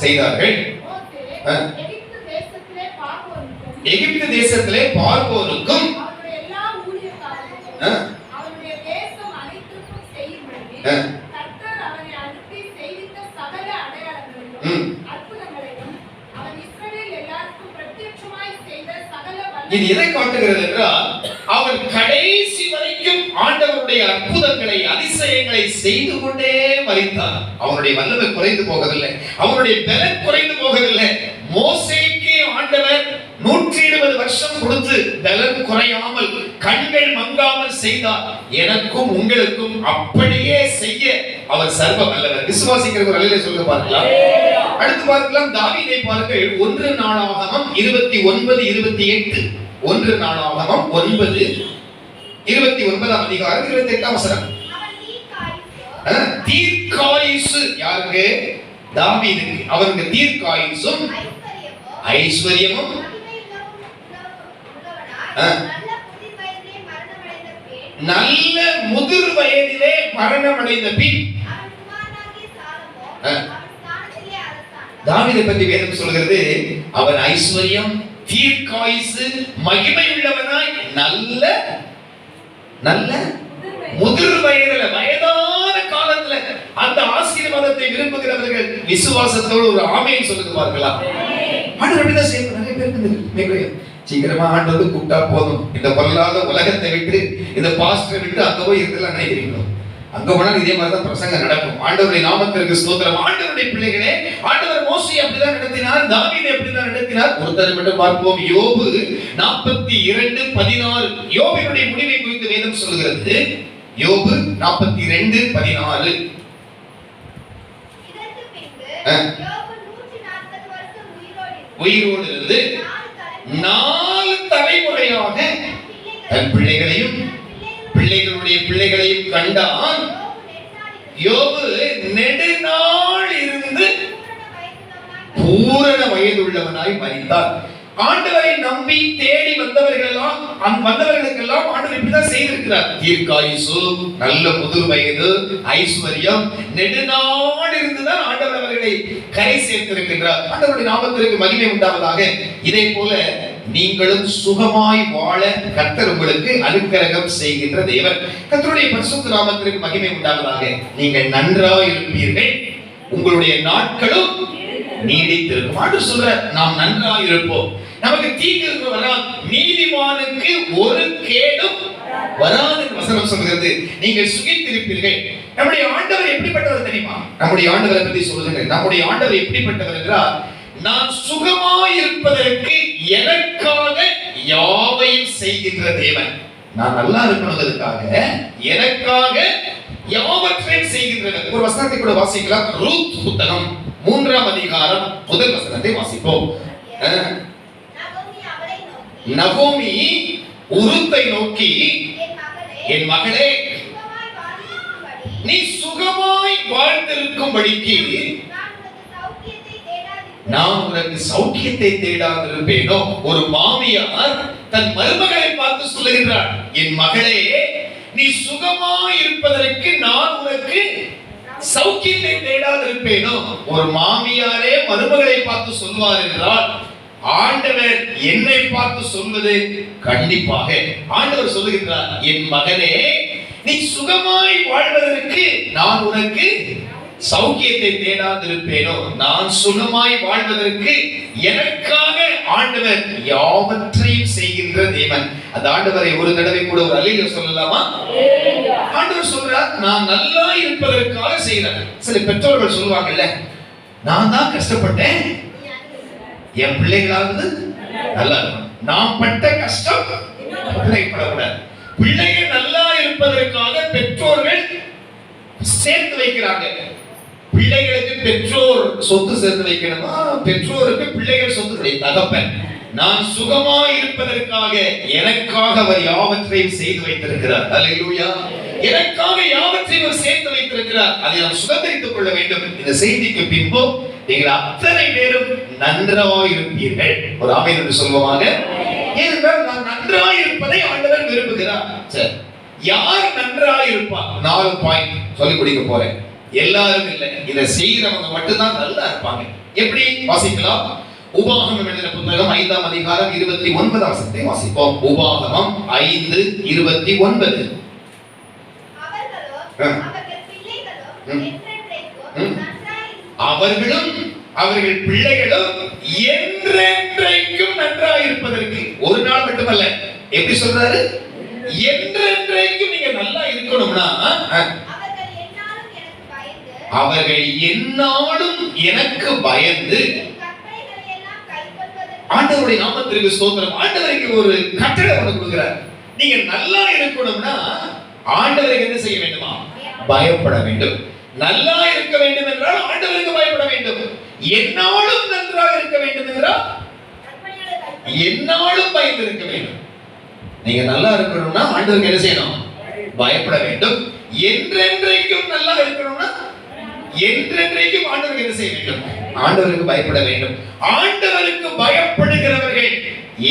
செய்தார்கள். எகிப்து தேசத்திலே பார்வோனுக்கும் இது எதை காட்டுகிறது என்றால், அவன் கடைசி வரைக்கும் ஆண்டவருடைய அற்புதங்களை, அதிசயங்களை செய்து கொண்டே மரித்தான். அவனுடைய வல்லமை குறைந்து போகவில்லை, அவனுடைய பலன் குறைந்து போகவில்லை. மோசேக்கு ஆண்டவர் 120 வருஷம் கொடுத்து பலன் குறையாமல், கண்கள் மங்காமல் செய்தார். எனக்கும் உங்களுக்கும் அப்படியே செய்ய அவர் சர்வ வல்லவர். விசுவாசிக்கிற ஒரு அலையில சொல்ல பார்க்கலாம். அடுத்து பார்க்கலாம், தாவீதை பாருங்கள். 1 நாளாகமம் 29-28. 1 நாளாகமம் 9-29 அதிகாரம் 28 வசனம். தீர்க்காயுசு யாருக்கு? தாவீதுக்கு. அவருக்கு தீர்க்காயுசும் ஐஸ்வர்யமும் நல்ல முதிர் வயதிலே மரணம் அடைந்த பின் தாவீதை பற்றி வேதம் சொல்கிறது, அவன் ஐஸ்வர்யம், தீர்க்காயுசு, மகிமை உள்ளவனாய் நல்ல நல்ல முதிர் வயதுல, வயதான காலத்துல அந்த ஆசீர்வாதத்தை விரும்புகிறவர்கள் விசுவாசத்தோடு ஒரு ஆமென் சொல்லுங்க பார்க்கலாம். ஆண்டவர் அப்படிதான் செய்யணும். நிறைய பேருக்கு சீக்கிரமா ஆண்டவர் கூப்பிட்டா போதும், இந்த பொருளாத உலகத்தை விட்டு, இந்த பாஸ்டரை விட்டு அங்க போய் இருக்கலாம் நினைக்கிறீங்களோ? அங்க போனால் இதே மாதிரிதான் பிரசங்கம் நடக்கும். ஆண்டவருடைய நாமத்திற்கு ஸ்தோத்திரம். ஆண்டவருடைய பிள்ளைகளே, ஆண்டவர் மோசேயை அப்படிதான் நடத்தினார், தாவீதை அப்படிதான் நடத்தினார். ஒருத்தர் மட்டும் பார்ப்போம். யோபு 42:16. யோபினுடைய முடிவை குறித்து வேதம் சொல்கிறது. யோபு 42:16. உயிரோடு இருந்து 4 தலைமுறையாக தன் பிள்ளைகளையும் பிள்ளைகளுடைய பிள்ளைகளையும் கண்டான். யோபு நெடுநாள் இருந்து பூரண வயதுள்ளவனாய் மரித்தார். ஆண்டவரை நம்பி தேடி வந்தவர்களெல்லாம், வந்தவர்களுக்கெல்லாம் ஆண்டவர் இப்படிதான் செய்திருக்கிறார். தீர்க்காயுசு, நல்ல முதிர் வயது, ஐஸ்வர்யம், நெடுநாள் இருந்துதான் ஆண்டவர் அவர்களை கரை சேர்த்திருக்கின்றார். ஆண்டவருடைய நாமத்திற்கு மகிமை உண்டாவதாக. இதே போல நீங்களும் சுகமாய் வாழ கர்த்தர் உங்களுக்கு அனுக்கிரகம் செய்கின்ற தேவன். கர்த்தருடைய பரிசுத்த நாமத்திற்கு மகிமை உண்டாவதாக. நீங்கள் நன்றாய் இருப்பீர்கள், உங்களுடைய நாட்களும் நீடித்திருக்கும். ஆண்டவர் சொல்றார் நாம் நன்றாய் இருப்போம், நமக்கு தீங்கு வராது, நீதிமானுக்கு ஒரு கேடும் வராது என்று வசனம் சொல்கிறது. நீங்கள் சுகித்திருப்பீர்கள். நம்முடைய ஆண்டவர் எப்படிப்பட்டவர் தெரியுமா? நம்முடைய ஆண்டவரை பற்றி சொல்லுங்கள். நம்முடைய ஆண்டவர் எப்படிப்பட்டவர் என்றால், நான் சுகமாய் இருப்பதற்கு எனக்காக யாவையும் செய்கின்ற தேவன். நான் நல்லா இருக்கணுங்கிறதுக்காக எனக்காக யாவற்றையும் செய்கின்றவர். ஒரு வசனத்தை கூட வாசிக்கலாம். ரூத் புத்தகம் 3ஆம் அதிகாரம் 1 வசனத்தை வாசிப்போம். நகோமி உருத்தை நோக்கி, என் மகளே, நீ சுகமாய் வாழ்ந்திருக்கும்படிக்கு நான் உனக்கு சௌக்கியத்தை தேடாதிருப்பேனோ. ஒரு மாமியார் தன் மருமகளை பார்த்து சொல்லுகிறார், என் மகளே, நீ சுகமாய் இருப்பதற்கு நான் உனக்கு சௌக்கியத்தை தேடாதிருப்பேனோ. ஒரு மாமியாரே மருமகளை பார்த்து சொல்வார் என்றால், ஆண்டவர் என்னை பார்த்து சொல்வது கண்டிப்பாக. ஆண்டவர் சொல்லுகிறார், என் மகனே, நீ சுகமாய் வாழ்வதற்கு நான் உனக்கு சௌக்கியத்தை தேடாதிருப்பேனோ. நான் சுகமாய் வாழ்வதற்கு எனக்காக ஆண்டவர் யாவற்றையும் செய்கின்ற தேவன். அந்த ஆண்டவரை ஒரு தடவை கூட ஒரு அல்லேலூயா சொல்லலாமா? ஆண்டவர் சொல்றார், நான் நல்லா இருப்பதற்காக செய்கிறேன். சில பெற்றோர்கள் சொல்லுவாங்கல்ல, நான் தான் கஷ்டப்பட்டேன், என் பிள்ளைகளாவது நல்லா இருக்கும். நான் பட்ட கஷ்டம் பிள்ளைப்படக்கூடாது. பிள்ளைகள் நல்லா இருப்பதற்காக பெற்றோர்கள் சேர்த்து வைக்கிறாங்க. பிள்ளைகளுக்கு பெற்றோர் சொத்து சேர்த்து வைக்கணுமா? பெற்றோருக்கு பிள்ளைகள் சொத்து. தகப்பன் நான் சுகமாய் இருப்பதற்காக எனக்காக அவர் யாவற்றையும் செய்து வைத்திருக்கிறார். அல்லேலூயா. எனக்காக யாவற்றையும் சேர்த்து வைத்திருக்கிறார். அதை நாம் சுதந்திரித்துக் கொள்ள வேண்டும். இந்த செய்திக்கு பின்பு நீங்கள் அத்தனை பேரும் நன்றாய் இருப்பீர்கள். ஒரு ஆமென் என்று சொல்வோமாக. ஏனென்றால் நான் நன்றாய் இருப்பதை ஆண்டவர் விரும்புகிறார். சரி, யார் நன்றாய் இருப்பார்? 4 பாயிண்ட் சொல்லி கொடுக்க போறேன். எல்லாரும் இல்லை, இதை செய்கிறவங்க மட்டும்தான் நல்லா இருப்பாங்க. எப்படி வாசிக்கலாம்? உபாகமம் எழுதின புத்தகம் 5ஆம் அதிகாரம் 29 வசனத்தை வாசிப்போம். உபாகமம் 5:29. அவர்களும் அவர்கள் பிள்ளைகளும் என்றென்றைக்கும் நன்றாய் இருப்பதற்கு. ஒரு நாள் மட்டுமல்ல, எப்படி சொல்றாரு? என்றென்றைக்கும் நீங்க நல்லா இருக்கணும்னா, அவர்கள் என்னாலும் எனக்கு பயந்து. ஆண்டவருடைய நாமத்திற்கு ஸ்தோத்திரம். ஆண்டவருக்கு ஒரு கட்டளை ஒன்று கொடுக்கிறார். நீங்க நல்லா இருக்கணும்னா ஆண்டவருக்கு என்ன செய்ய வேண்டுமா? பயப்பட வேண்டும். நல்லா இருக்க வேண்டும் என்றால் ஆண்டவருக்கு பயப்பட வேண்டும். என்னாலும் நன்றாக இருக்க வேண்டும் என்றால் என்னாலும் பயந்து இருக்க வேண்டும். நீங்க நல்லா இருக்கணும்னா ஆண்டவருக்கு என்ன செய்யணும்? பயப்பட வேண்டும். என்றென்றைக்கும் நல்லா இருக்கணும்னா என்றென்றைக்கும் ஆண்டவருக்கு என்ன செய்ய வேண்டும்? ஆண்டவருக்கு பயப்பட வேண்டும். ஆண்டவருக்கு பயப்படுகிறவர்கள்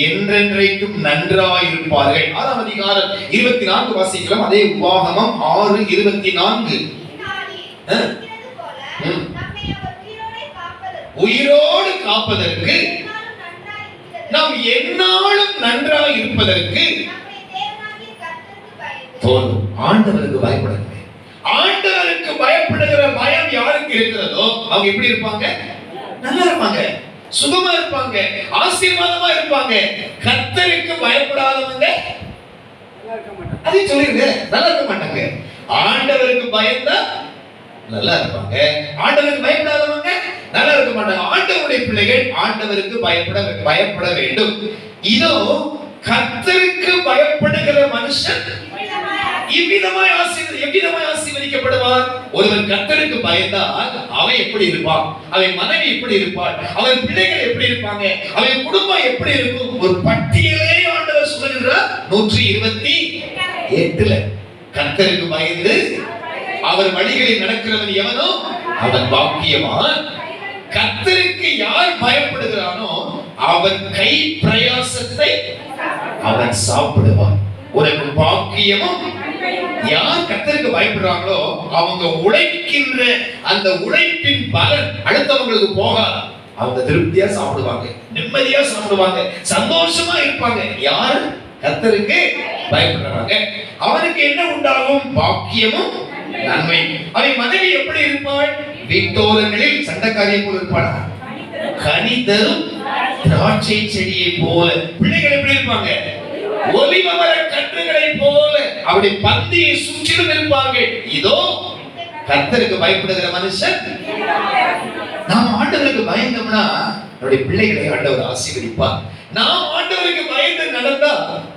என்றென்றைக்கும் நன்றாய் இருப்பார்கள். 6ஆம் அதிகாரம் 24 வாசிக்கலாம். அதே உபாகமம் 6:24. உயிரோடு காப்பதற்கு, நாம் எந்நாளும் நன்றாய் இருப்பதற்கு போதும். ஆண்டவருக்கு பயப்படுங்க. ஆண்டவருக்கு பயப்படுகிற பயம் யாருக்கு இருக்கிறதோ அவங்க எப்படி இருப்பாங்க? நல்லா இருப்பாங்க, சுகமா இருப்பாங்க, ஆசீர்வாதமா இருப்பாங்க. கர்த்தருக்கு பயப்படாதவங்க அதை சொல்லிருங்க, நல்லா இருக்க மாட்டாங்க. ஆண்டவருக்கு பயந்தா நல்லா இருப்பாங்க, ஆண்டவருக்கு பயப்படாதவங்க நல்லா இருக்க மாட்டாங்க. ஆண்டவருடைய பிள்ளைகள் ஆண்டவருக்கு பயப்பட வேண்டும். இதோ கர்த்தருக்கு பயப்படுகிற மனுஷன் எவ்விதமாய் ஆசீர்வதிக்கப்படுவார். ஒருவன் கர்த்தருக்கு பயந்தால் அவன் எப்படி இருப்பான்? அவன் மனைவி எப்படி இருப்பாள்? அவன் பிள்ளைகள் எப்படி இருப்பாங்க? அவன் குடும்பம் எப்படி இருக்கும்? ஒரு பட்டியலே ஆண்டவர் சொல்லுகிறார் 128. கர்த்தருக்கு பயந்து அவர் வழிகளில் நடக்கிறவன் எவனோ அவன் பாக்கியவான். கர்த்தருக்கு யார் பயப்படுகிறானோ அவன் கை பிரயாசத்தை அவன் சாப்பிடுவான். உனக்கு பாக்கியமும். யார் கர்த்தருக்கு பயப்படுறாங்களோ அவங்க உழைக்கின்ற அந்த உழைப்பின் பலன் அடுத்தவங்களுக்கு போகாது. அவங்க திருப்தியா சாப்பிடுவாங்க, நிம்மதியா சாப்பிடுவாங்க, சந்தோஷமா இருப்பாங்க. யார் கர்த்தருக்கு பயப்படுறாங்க அவனுக்கு என்ன உண்டாகும்? பாக்கியமும் நன்மை. அவன் மனைவி எப்படி இருப்பாள்? வீட்டோரங்களில் சண்டைக்காரியை போல் இருப்பாளா? கனி தரும் திராட்சை செடியை போல. பிள்ளைகள் எப்படி இருப்பாங்க? ஒலிவ மர கன்றுகளை போல அப்படி பந்தியை சுற்றிலும் இருப்பார்கள். இதோ கர்த்தருக்கு பயப்படுகிற மனுஷன். நாம் ஆண்டவருக்கு பயந்தோம்னா நம்முடைய பிள்ளைகளை ஆண்டவர் ஆசீர்வதிப்பார். நாம் ஆண்டவருக்கு பயந்து நடந்தா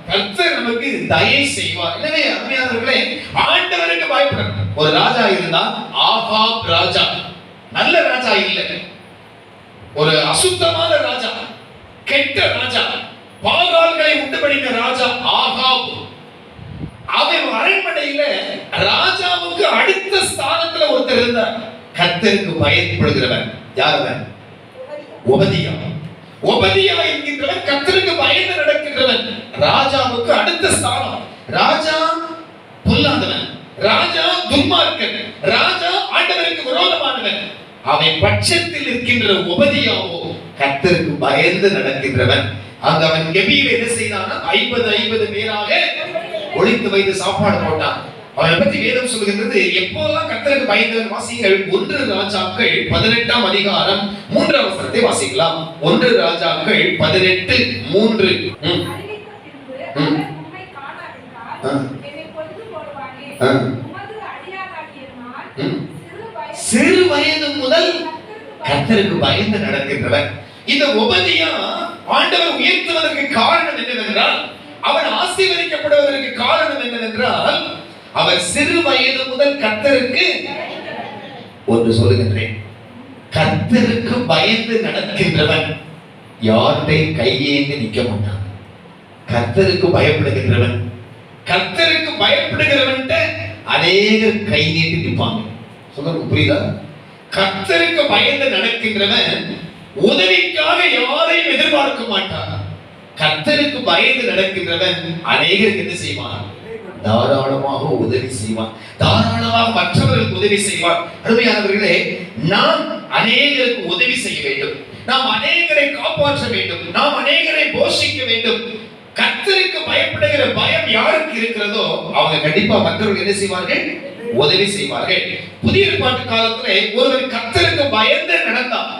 கர்த்தர் நமக்கு தயை செய்வார். எனவே அருமையானவர்களே, ஆண்டவருக்கு பயப்படணும். ஒரு ராஜா இருந்தா, ஆகாப் ராஜா நல்ல ராஜா இல்ல, ஒரு அசுத்தமான ராஜா, கெட்ட ராஜா, பாகால்களை உண்டு பண்ணின ராஜா ஆகாப். அவன் அரண்மனையில ராஜாவுக்கு அடுத்த ஸ்தானத்துல ஒருத்தர் இருந்தார், கர்த்தருக்கு பயப்படுகிறவன். யார் அவன்? ஒபதியா. ஒபதியா என்கின்றவன் கர்த்தருக்கு பயந்து நடக்கின்றவன். ராஜாவுக்கு அடுத்த ஸ்தானம். ராஜா பொல்லாதவன், ராஜா துன்மார்க்கன், ராஜா ஆண்டவருக்கு விரோதமானவன். அவன் பட்சத்தில் இருக்கின்ற ஒபதியாவோ கர்த்தருக்கு பயந்து நடக்கின்றவன். அங்க அவன் கெபியில என்ன செய்தானா, 50 பேராக ஒளித்து வைத்து சாப்பாடு போட்டான். அவனை பற்றி வேதம் சொல்லுகின்றது, எப்போதெல்லாம் கர்த்தருக்கு பயந்தவன் வாசிங்கள். 1 ராஜாக்கள் 18ஆம் அதிகாரம் 3ஆம் வசனத்தை வாசிக்கலாம். 1 ராஜாக்கள் 18:3. சிறு வயது முதல் கர்த்தருக்கு பயந்து நடக்கின்றவன். இந்த ஒபதியா ஆண்டவர் உயர்த்துவதற்கு காரணம் என்னவென்றால், அவன் ஆசீர்வதிக்கப்படுவதற்கு காரணம் என்னவென்றால், அவர் சிறு வயது முதல் கர்த்தருக்கு ஒன்று சொல்லுகின்றேன், கர்த்தருக்கு பயந்து நடக்கின்றவன் யார்கிட்ட கையேந்து நிற்க மாட்டான். கர்த்தருக்கு பயப்படுகின்றவன், கர்த்தருக்கு பயப்படுகிறவன் அநேகர் கை நீட்டி நிற்பாங்க. சொல்றது புரியுதா? கர்த்தருக்கு பயந்து நடக்கின்றவன் உதவிக்காக யாரையும் எதிர்பார்க்க மாட்டான். கர்த்தருக்கு பயந்து நடக்கின்றவன் அநேகருக்கு என்ன செய்வான்? தாராளமாக உதவி செய்வான், தாராளமாக மற்றவர்களுக்கு உதவி செய்வான். அருமையானவர்களே, நாம் அநேகருக்கு உதவி செய்ய வேண்டும், நாம் அநேகரை காப்பாற்ற வேண்டும், நாம் அநேகரை போஷிக்க வேண்டும். கர்த்தருக்கு பயப்படுகிற பயம் யாருக்கு இருக்கிறதோ அவங்க கண்டிப்பா மற்றவர்கள் என்ன செய்வார்கள்? உதவி செய்வார்கள். புதிய ஏற்பாட்டு காலத்திலே ஒருவர் கர்த்தருக்கு பயந்து நடந்தான்.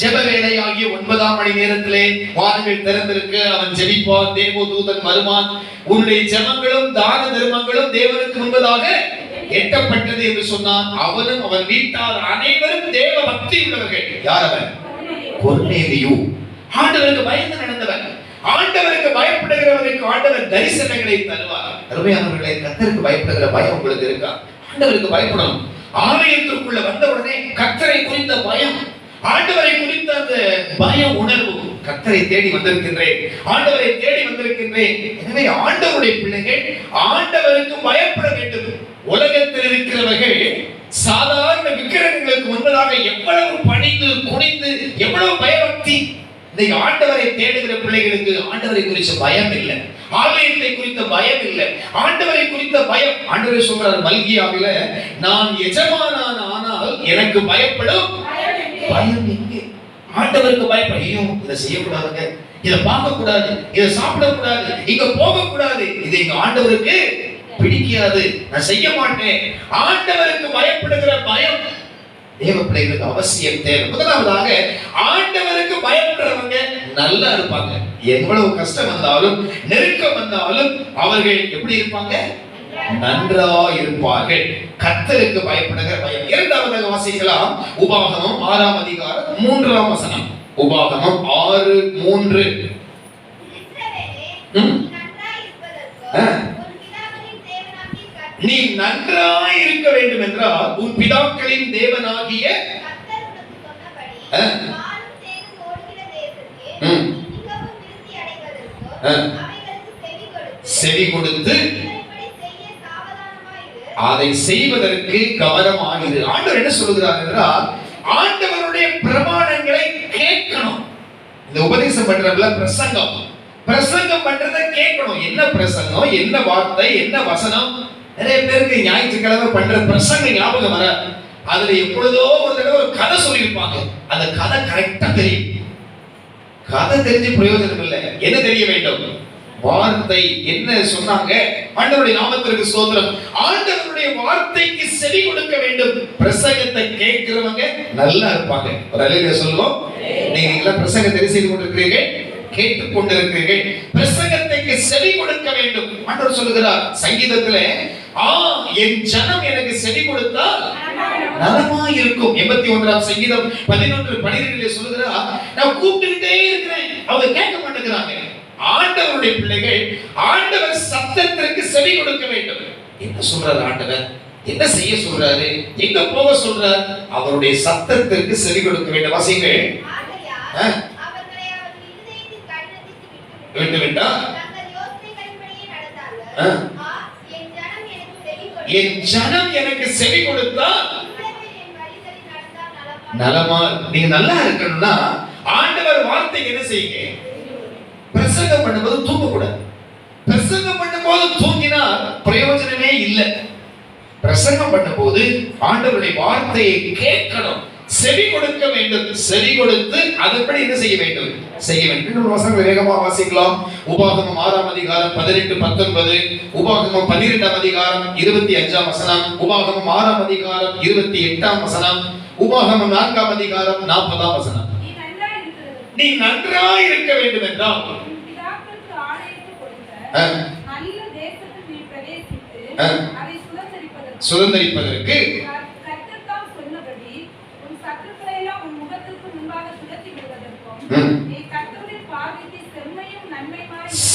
ஜெப வேளையாகிய 9ஆம் மணி நேரத்திலே வானங்கள் திறந்திருக்கு, அவன் ஜெபிப்பான், தேவதூதன் வருவான், உன்னுடைய ஜெபங்களும் தான தர்மங்களும் தேவனுக்கு முன்பதாக எட்டப்பட்டது என்று சொன்னான். அவனும் அவன் வீட்டார் அனைவரும் தேவ பக்தி உள்ளவர்கள். யார் அவன்? கொர்நேலியு. ஆண்டவருக்கு பயந்து நடந்தவன். ஆண்டவருக்கு பயப்படுகிறவனுக்கு ஆண்டவர் தரிசனங்களை தருவார். அருமையானவர்களே, கர்த்தருக்கு பயப்படுகிற பயம் உங்களுக்கு இருக்கா? ஆண்டவருக்கு பயப்படணும். ஆலயத்திற்குள்ள வந்த உடனே கர்த்தரை குறித்த பயம், ஆண்டவரை குறித்த அந்த பய உணர்வு. கர்த்தரை தேடி வந்திருக்கின்றேன், ஆண்டவரை தேடி வந்திருக்கின்றேன். எனவே ஆண்டவருடைய பிள்ளைகள் ஆண்டவருக்கு பயப்பட வேண்டும். உலகத்தில் இருக்கிறவர்கள் சாதாரண விக்கிரகங்களுக்கு முன்பதாக எவ்வளவு பணிந்து குனிந்து எவ்வளவு பயபக்தி. இந்த ஆண்டவரை தேடுகிற பிள்ளைகளுக்கு ஆண்டவரை குறித்த பயம் இல்லை, ஆலயத்தை குறித்த பயம் இல்லை, ஆண்டவரை குறித்த பயம். ஆண்டவர் சொல்றார் மல்கியாவில, நான் எஜமானான ஆனால் எனக்கு பயப்படும் பயம் எங்கே? ஆண்டவருக்கு பயப்பட, ஐயோ இதை செய்யக்கூடாதுங்க, இதை பார்க்க கூடாது, இதை சாப்பிடக்கூடாது, இங்க போக கூடாது, இது எங்க ஆண்டவருக்கு பிடிக்காது, நான் செய்ய மாட்டேன். ஆண்டவருக்கு பயப்படுகிற பயம் தேவ பிள்ளைகளுக்கு அவசியம் தேவை. முதலாவதாக ஆண்டவருக்கு பயப்படுறவங்க நல்லா இருப்பாங்க. எவ்வளவு கஷ்டம் வந்தாலும் நெருக்கம் வந்தாலும் அவர்கள் எப்படி இருப்பாங்க? நன்றா இருப்பார்கள். கர்த்தருக்கு பயப்படுகிற பயம். இரண்டாவதாக வாசிக்கலாம், உபாகமம் 6ஆம் அதிகாரம் 3ஆம் வசனம். உபாகமம் 6:3. நீ நன்றாய் இருக்க வேண்டும் என்றால் உன் பிதாக்களின் தேவனாகிய செவி கொடுத்து அதை செய்வதற்கு கவனமாகிரு. ஆண்டவர் என்ன சொல்லுகிறார் என்றால், ஆண்டவருடைய பிரமாணங்களை கேட்கணும். இந்த உபதேசம் பண்றதுல பிரசங்கம் பண்றதை கேட்கணும். என்ன பிரசங்கம், என்ன வார்த்தை, என்ன வசனம். நிறைய பேருக்கு ஞாயிற்றுக்கிழமை பண்ற பிரசங்க ஞாபகம் வர, அதுல எப்பொழுதோ ஒரு தடவை ஒரு கதை சொல்லியிருப்பாங்க. அந்த கதை கரெக்டா தெரியும். கதை தெரிஞ்சு பிரயோஜனம் இல்லை. என்ன தெரிய வேண்டும்? வார்த்தை என்ன சொன்னாங்க? ஆண்டவருடைய நாமத்திற்கு ஸ்தோத்திரம். ஆண்டவருடைய வார்த்தைக்கு செவி கொடுக்க வேண்டும். பிரசங்கத்தை கேட்கிறவங்க நல்லா இருப்பாங்க. ஒரு அல்லேலூயா சொல்லுவோம். நீங்க எல்லாம் பிரசங்கத்தை செய்து கொண்டிருக்கிறீர்கள், கேட்டுக் கொண்டிருக்கிறீர்கள். பிரசங்கத்துக்கு செவி கொடுக்க வேண்டும். ஆண்டவர் சொல்லுகிறார் சங்கீதத்திலே, என் ஜனம் எனக்கு செவி கொடுத்தால் நலமா இருக்கும். 81ஆம் சங்கீதம் 11:12 சொல்லுகிறார், நான் கூப்பிட்டுக்கிட்டே இருக்கிறேன், அவங்க கேட்க மாட்டேங்கிறாங்க. ஆண்டவருடைய பிள்ளைகள் ஆண்டவர் சத்தத்திற்கு செவி கொடுக்க வேண்டும். என்ன சொல்றாரு ஆண்டவர்? என்ன செய்ய சொல்றாரு? எங்க போக சொல்றார்? அவருடைய சத்தத்திற்கு செவி கொடுக்க வேண்டும். வாசிங்கள். விட்டு விட்டா என் ஜனம் எனக்கு செவி கொடுத்தா நலமா. நீங்க நல்லா இருக்கணும்னா ஆண்டவர் வார்த்தைக்கு என்ன செய்யுங்க? பிரசங்கம் பண்ணும்போது தூங்கக்கூடாது. பிரசங்கம் பண்ணும்போது தூங்கினா பிரயோஜனமே இல்லை. பிரசங்கம் பண்ணும்போது ஆண்டவருடைய வார்த்தையை கேட்கணும், செவி கொடுக்க வேண்டும். செவி கொடுத்து அதன்படி என்ன செய்ய வேண்டும்? செய்ய வேண்டும். வசனங்களை வேகமாக வாசிக்கலாம். உபாகமம் 6ஆம் அதிகாரம் 18-19, உபாகமம் 12ஆம் அதிகாரம் 25ஆம் வசனம், உபாகமம் 6ஆம் அதிகாரம் 28ஆம் வசனம், உபாகமம் 4ஆம் அதிகாரம் 40ஆம் வசனம். நீ நன்றாய் இருக்க வேண்டும் என்றால் சுதந்தரிப்பதற்கு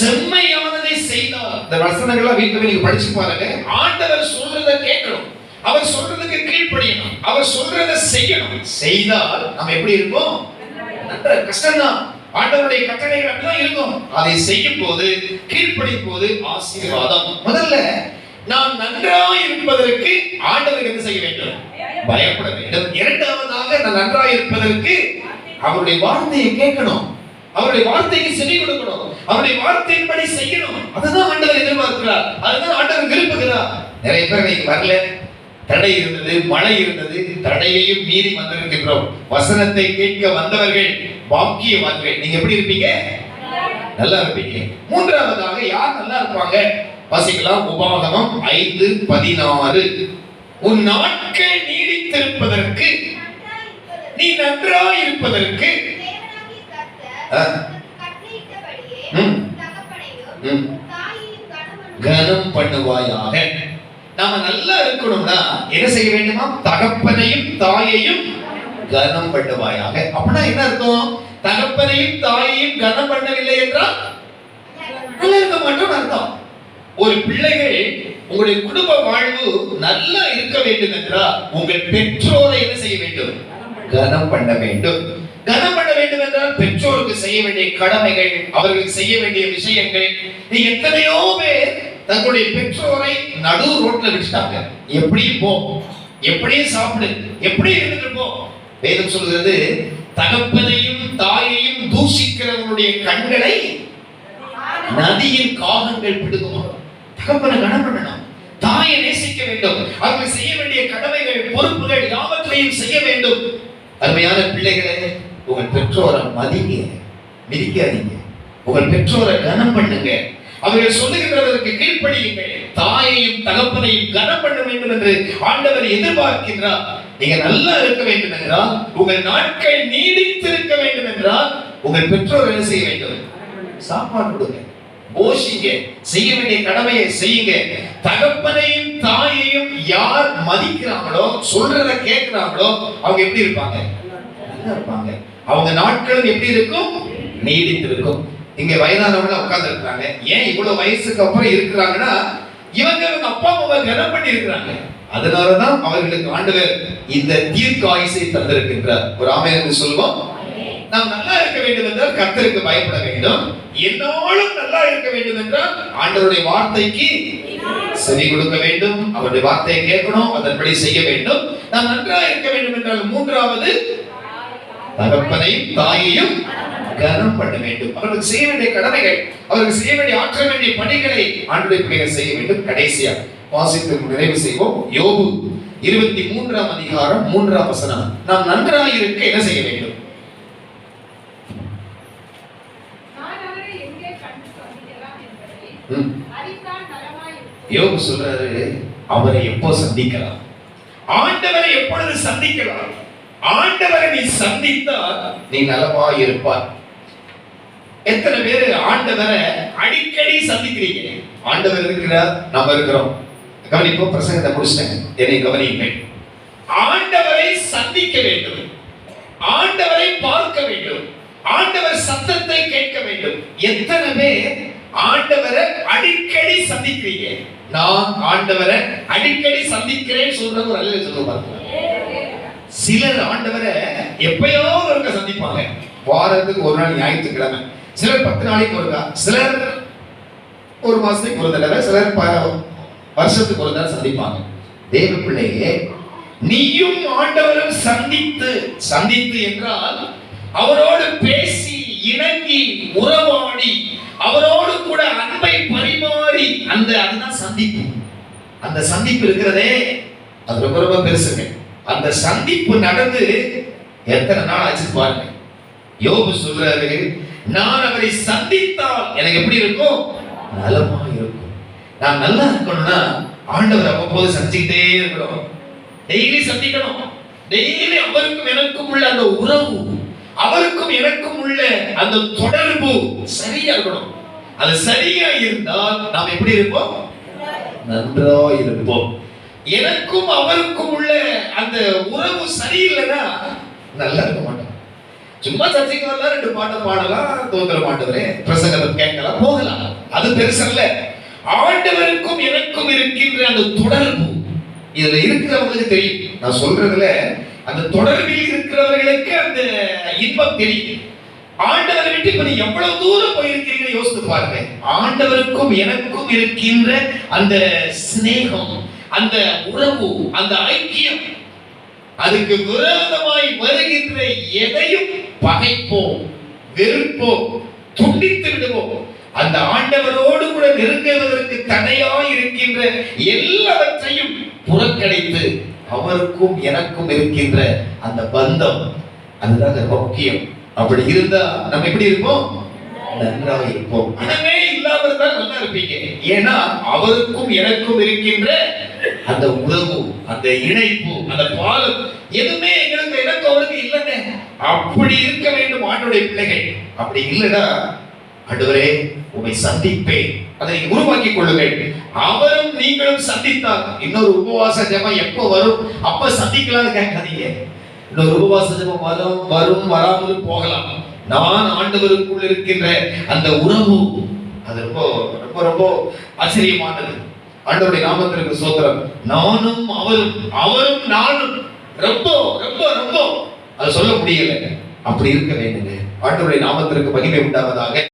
செம்மையானதை செய்தார். இந்த வசனங்களை வீட்டுல நீங்க படிச்சு பாருங்க. ஆண்டவர் சொல்றதை கேட்கணும், அவர் சொல்றதுக்கு கீழ்ப்படியணும், அவர் சொல்றதை செய்யணும். செய்தால் நம்ம எப்படி இருப்போம்? கஷ்டம்தான். ஆண்டவருடைய கட்டளைகள் அப்படிதான் இருக்கும். அதை செய்யும் போது, கீழ்ப்படியும் போது ஆசீர்வாதம். முதல்ல நாம் நன்றாய் இருப்பதற்கு ஆண்டவருக்கு என்ன செய்ய வேண்டும்? பயப்பட வேண்டும். இரண்டாவதாக நான் நன்றாய் இருப்பதற்கு அவருடைய வார்த்தையை கேட்கணும், அவருடைய வார்த்தைக்கு செவி கொடுக்கணும், அவருடைய வார்த்தையின்படி செய்யணும். அதுதான் ஆண்டவர் எதிர்பார்க்கிறார், அதுதான் ஆண்டவர் விரும்புகிறார். நிறைய பேர் இன்னைக்கு வரல, தடை இருந்தது, மழை இருந்தது, தடையையும் மீறி வந்திருக்கின்றோம். வசனத்தை கேட்க வந்தவர்கள் பாக்கியவான்கள். நீங்க எப்படி இருப்பீங்க? நல்லா இருப்பீங்க. மூன்றாவதாக யார் நல்லா இருப்பாங்க? வாசிக்கலாம். உபாகமம் 5:16. உன் நாட்கள் நீடித்திருப்பதற்கு, நீ நன்றாய் இருப்பதற்கு கனம் பண்ணுவாயாக. நாம நல்லா இருக்கணும்னா என்ன செய்ய வேண்டுமா? தகப்பனையும் தாயையும் கனம் பண்ணுவாயாக. அப்படின்னா என்ன அர்த்தம்? தகப்பனையும் தாயையும் கனம் பண்ணவில்லை என்றால் நல்லா இருக்க மாட்டோம் அர்த்தம். ஒரு பிள்ளைகள் உங்களுடைய குடும்ப வாழ்வு நல்லா இருக்க வேண்டும் என்றால் உங்கள் பெற்றோரை என்ன செய்ய வேண்டும்? கனம் பண்ண வேண்டும். கனம் பண்ண வேண்டும் என்றால் பெற்றோருக்கு செய்ய வேண்டிய கடமைகள், அவர்களுக்கு செய்ய வேண்டிய விஷயங்கள். நீ எத்தனையோ பேர் தங்களுடைய பெற்றோரை நடு ரோட்ல விட்டுட்டாங்க. எப்படி போ, எப்படி சாப்பிடு, எப்படி இருந்துட்டு போ. வேதம் சொல்கிறது, தகப்பனையும் தாயையும் தூஷிக்கிறவனுடைய கண்களை நதியின் காகங்கள் பிடுங்கும். தகப்பனை கனம் பண்ணணும், தாயை நேசிக்க வேண்டும், அவர்கள் செய்ய வேண்டிய கடமைகள், பொறுப்புகள் யாவற்றையும் செய்ய வேண்டும். அருமையான பிள்ளைகளே, உங்கள் பெற்றோரை மதிங்க, மிதிக்காதீங்க. உங்கள் பெற்றோரை கனம் பண்ணுங்க, அவர்கள் சொல்லுகின்றதற்கு கீழ்ப்படியுங்கள். தாயையும் தகப்பனையும் கனம் பண்ண வேண்டும் என்று ஆண்டவர் எதிர்பார்க்கின்றார். நீங்க நல்லா இருக்க வேண்டும் என்றால், உங்கள் நாட்கள் நீடித்திருக்க வேண்டும் என்றால், உங்கள் பெற்றோர் என்ன செய்ய வேண்டும்? சாப்பாடு கொடுங்க, போஷிங்க, செய்ய வேண்டிய கடமையை செய்யுங்க. தகப்பனையும் தாயையும் யார் மதிக்கிறாங்களோ, சொல்றத கேட்கிறாங்களோ, அவங்க எப்படி இருப்பாங்க? நல்லா இருப்பாங்க. அவங்க நாட்களும் எப்படி இருக்கும்? நீடித்திருக்கும். இங்க வயதானவங்க உட்கார்ந்து இருக்காங்க. ஏன் இவ்வளவு வயசுக்கு அப்புறம் இருக்கிறாங்கன்னா, இவங்க அப்பா அம்மாவை கனம் பண்ணி இருக்கிறாங்க. அதனாலதான் அவர்களுக்கு ஆண்டவர் இந்த தீர்க்க ஆயுசை தந்திருக்கின்றார். ஒரு ஆமென் என்று சொல்வோம். நாம் நல்லா இருக்க வேண்டும் என்றால் கர்த்தருக்கு பயப்பட வேண்டும். என்னாலும் நல்லா இருக்க வேண்டும் என்றால் ஆண்டவருடைய வார்த்தைக்கு செவி கொடுக்க வேண்டும், அவருடைய வார்த்தையை கேட்கணும், அதன்படி செய்ய வேண்டும். நாம் நன்றாக இருக்க வேண்டும் என்றால் மூன்றாவது, தகப்பனையும் தாயையும் கனம் பண்ண வேண்டும். அவர்களுக்கு செய்ய வேண்டிய கடமைகள், அவர்களுக்கு செய்ய வேண்டிய ஆற்ற வேண்டிய பணிகளை ஆண்டவருடைய பிள்ளைகள் செய்ய வேண்டும். கடைசியா வாசித்து நிறைவு செய்வோம். யோபு 23ஆம் அதிகாரம் 3ஆம் வசனம். நாம் நன்றாக இருக்க என்ன செய்ய வேண்டும்? யோபு சொல்றாரு, அவரை எப்போ சந்திக்கலாம்? ஆண்டவரை எப்பொழுது சந்திக்கலாம்? ஆண்டவரை நீ சந்தித்தால் நீ நலமா இருப்பார். எத்தனை பேர் ஆண்டவரை அடிக்கடி சந்திக்கிறீங்க? ஆண்டவர் இருக்கிறார், நம்ம இருக்கிறோம். கவனிப்போம், பிரசங்கத்தை முடிச்சிட்டேன், என்னை கவனியுங்கள். ஆண்டவரை சந்திக்க வேண்டும், ஆண்டவரை பார்க்க வேண்டும், ஆண்டவர் சத்தத்தை கேட்க வேண்டும். எத்தனை பேர் ஆண்டவரை அடிக்கடி சந்திக்கிறீங்க? நான் ஆண்டவரை அடிக்கடி சந்திக்கிறேன் சொல்றவங்க அல்ல சொல்லுவாங்க. சிலர் ஆண்டவரை எப்பயோ ஒருக்க சந்திப்பாங்க, வாரத்துக்கு ஒரு நாள் ஞாயிற்றுக்கிழமை, சிலர் 10 நாளைக்கு ஒருக்கா, சிலர் ஒரு மாசத்துக்கு ஒரு தடவை, சிலர் வருஷத்துக்கு ஒரு தடவை சந்திப்பாங்க. தேவ பிள்ளையே, நீயும் ஆண்டவரும் சந்தித்து என்றால் அவரோடு பேசி இணங்கி உறவாடி அவரோடு கூட அன்பை பரிமாறி அதுதான் சந்திப்பு. அந்த சந்திப்பு இருக்கிறதே அது ரொம்ப ரொம்ப பெருசுங்க. அந்த சந்திப்பு நடந்து எத்தனை நாள் ஆச்சு பாருங்க. யோபு சொல்றாரு, நான் அவரை சந்தித்தால் எனக்கு எப்படி இருக்கும்? நலமா இருக்கும். நான் நல்லா இருக்கணும்னா ஆண்டவர் அவ்வப்போது சந்திச்சுக்கிட்டே இருக்கணும், டெய்லி சந்திக்கணும். டெய்லி அவருக்கும் எனக்கும் உள்ள அந்த உறவு, அவருக்கும் எனக்கும் உள்ள அந்த தொடர்பு சரியா இருக்கணும். அது சரியா இருந்தால் நாம் எப்படி இருப்போம்? நன்றா இருப்போம். எனக்கும் அவருக்கும் உள்ள அந்த உறவு சரியில்லைன்னா நல்லா இருக்க மாட்டோம். சும்மா சர்ச்சைக்கு வரலாம், 2 பாட்டு பாடலாம், தோந்திர மாட்டவரே பிரசங்கத்தை கேட்கலாம், போகலாம், அது பெருசல்ல. ஆண்டவருக்கும் எனக்கும் இருக்கின்ற அந்த தொடர்பு இதுல இருக்கிறவங்களுக்கு தெரியும். நான் சொல்றதுல அந்த தொடர்பில் இருக்கிறவர்களுக்கு அந்த இன்பம் தெரியும். ஆண்டவரை விட்டு இப்ப நீ எவ்வளவு தூரம் போயிருக்கீங்கன்னு யோசித்து பாருங்க. ஆண்டவருக்கும் எனக்கும் இருக்கின்ற அந்த சிநேகம், அந்த உறவு, அந்த ஐக்கியம், அதுக்கு விரோதமாய் வருகின்ற எதையும் பகைப்போம், வெறுப்போம், துண்டித்து விடுவோம். அந்த ஆண்டவரோடு கூட நெருங்குவதற்கு தடையாய் இருக்கின்ற எல்லாவற்றையும் புறக்கணித்து அவருக்கும் எனக்கும் இருக்கின்ற அந்த பந்தம், அதுதான் ரொம்ப முக்கியம். அப்படி இருந்தா நம்ம எப்படி இருப்போம்? நன்றாக இருப்போம். மனமே இல்லாமல் தான் நல்லா இருப்பீங்க. ஏன்னா அவருக்கும் எனக்கும் இருக்கின்ற அந்த உறவு, அந்த இணைப்பு, அந்த பாலம் எதுவுமே எனக்கு அவருக்கு இல்லைங்க. அப்படி இருக்க வேண்டும் ஆண்டவருடைய பிள்ளைகள். அப்படி இல்லைன்னா ஆண்டவரே உம்மை சந்திப்பேன், அதை உருவாக்கி கொள்ளுங்கள். அவரும் நீங்களும் சந்தித்தால் இன்னொரு உபவாச ஜெபம் எப்போ வரும், அப்ப சந்திக்கலாம்னு கேட்காதீங்க. இன்னொரு உபவாச ஜெபம் வரும் வராமலும் போகலாம். நான் ஆண்டவருக்குள் இருக்கின்ற அந்த உறவு அது ரொம்ப ரொம்ப ரொம்ப ஆச்சரியமானது. ஆண்டவருடைய நாமத்திற்கு ஸ்தோத்திரம். நானும் அவரும் நானும் ரொம்ப ரொம்ப ரொம்ப அது சொல்ல முடியல. அப்படி இருக்க வேண்டுங்க. ஆண்டவருடைய நாமத்திற்கு மகிமை உண்டாவதாக.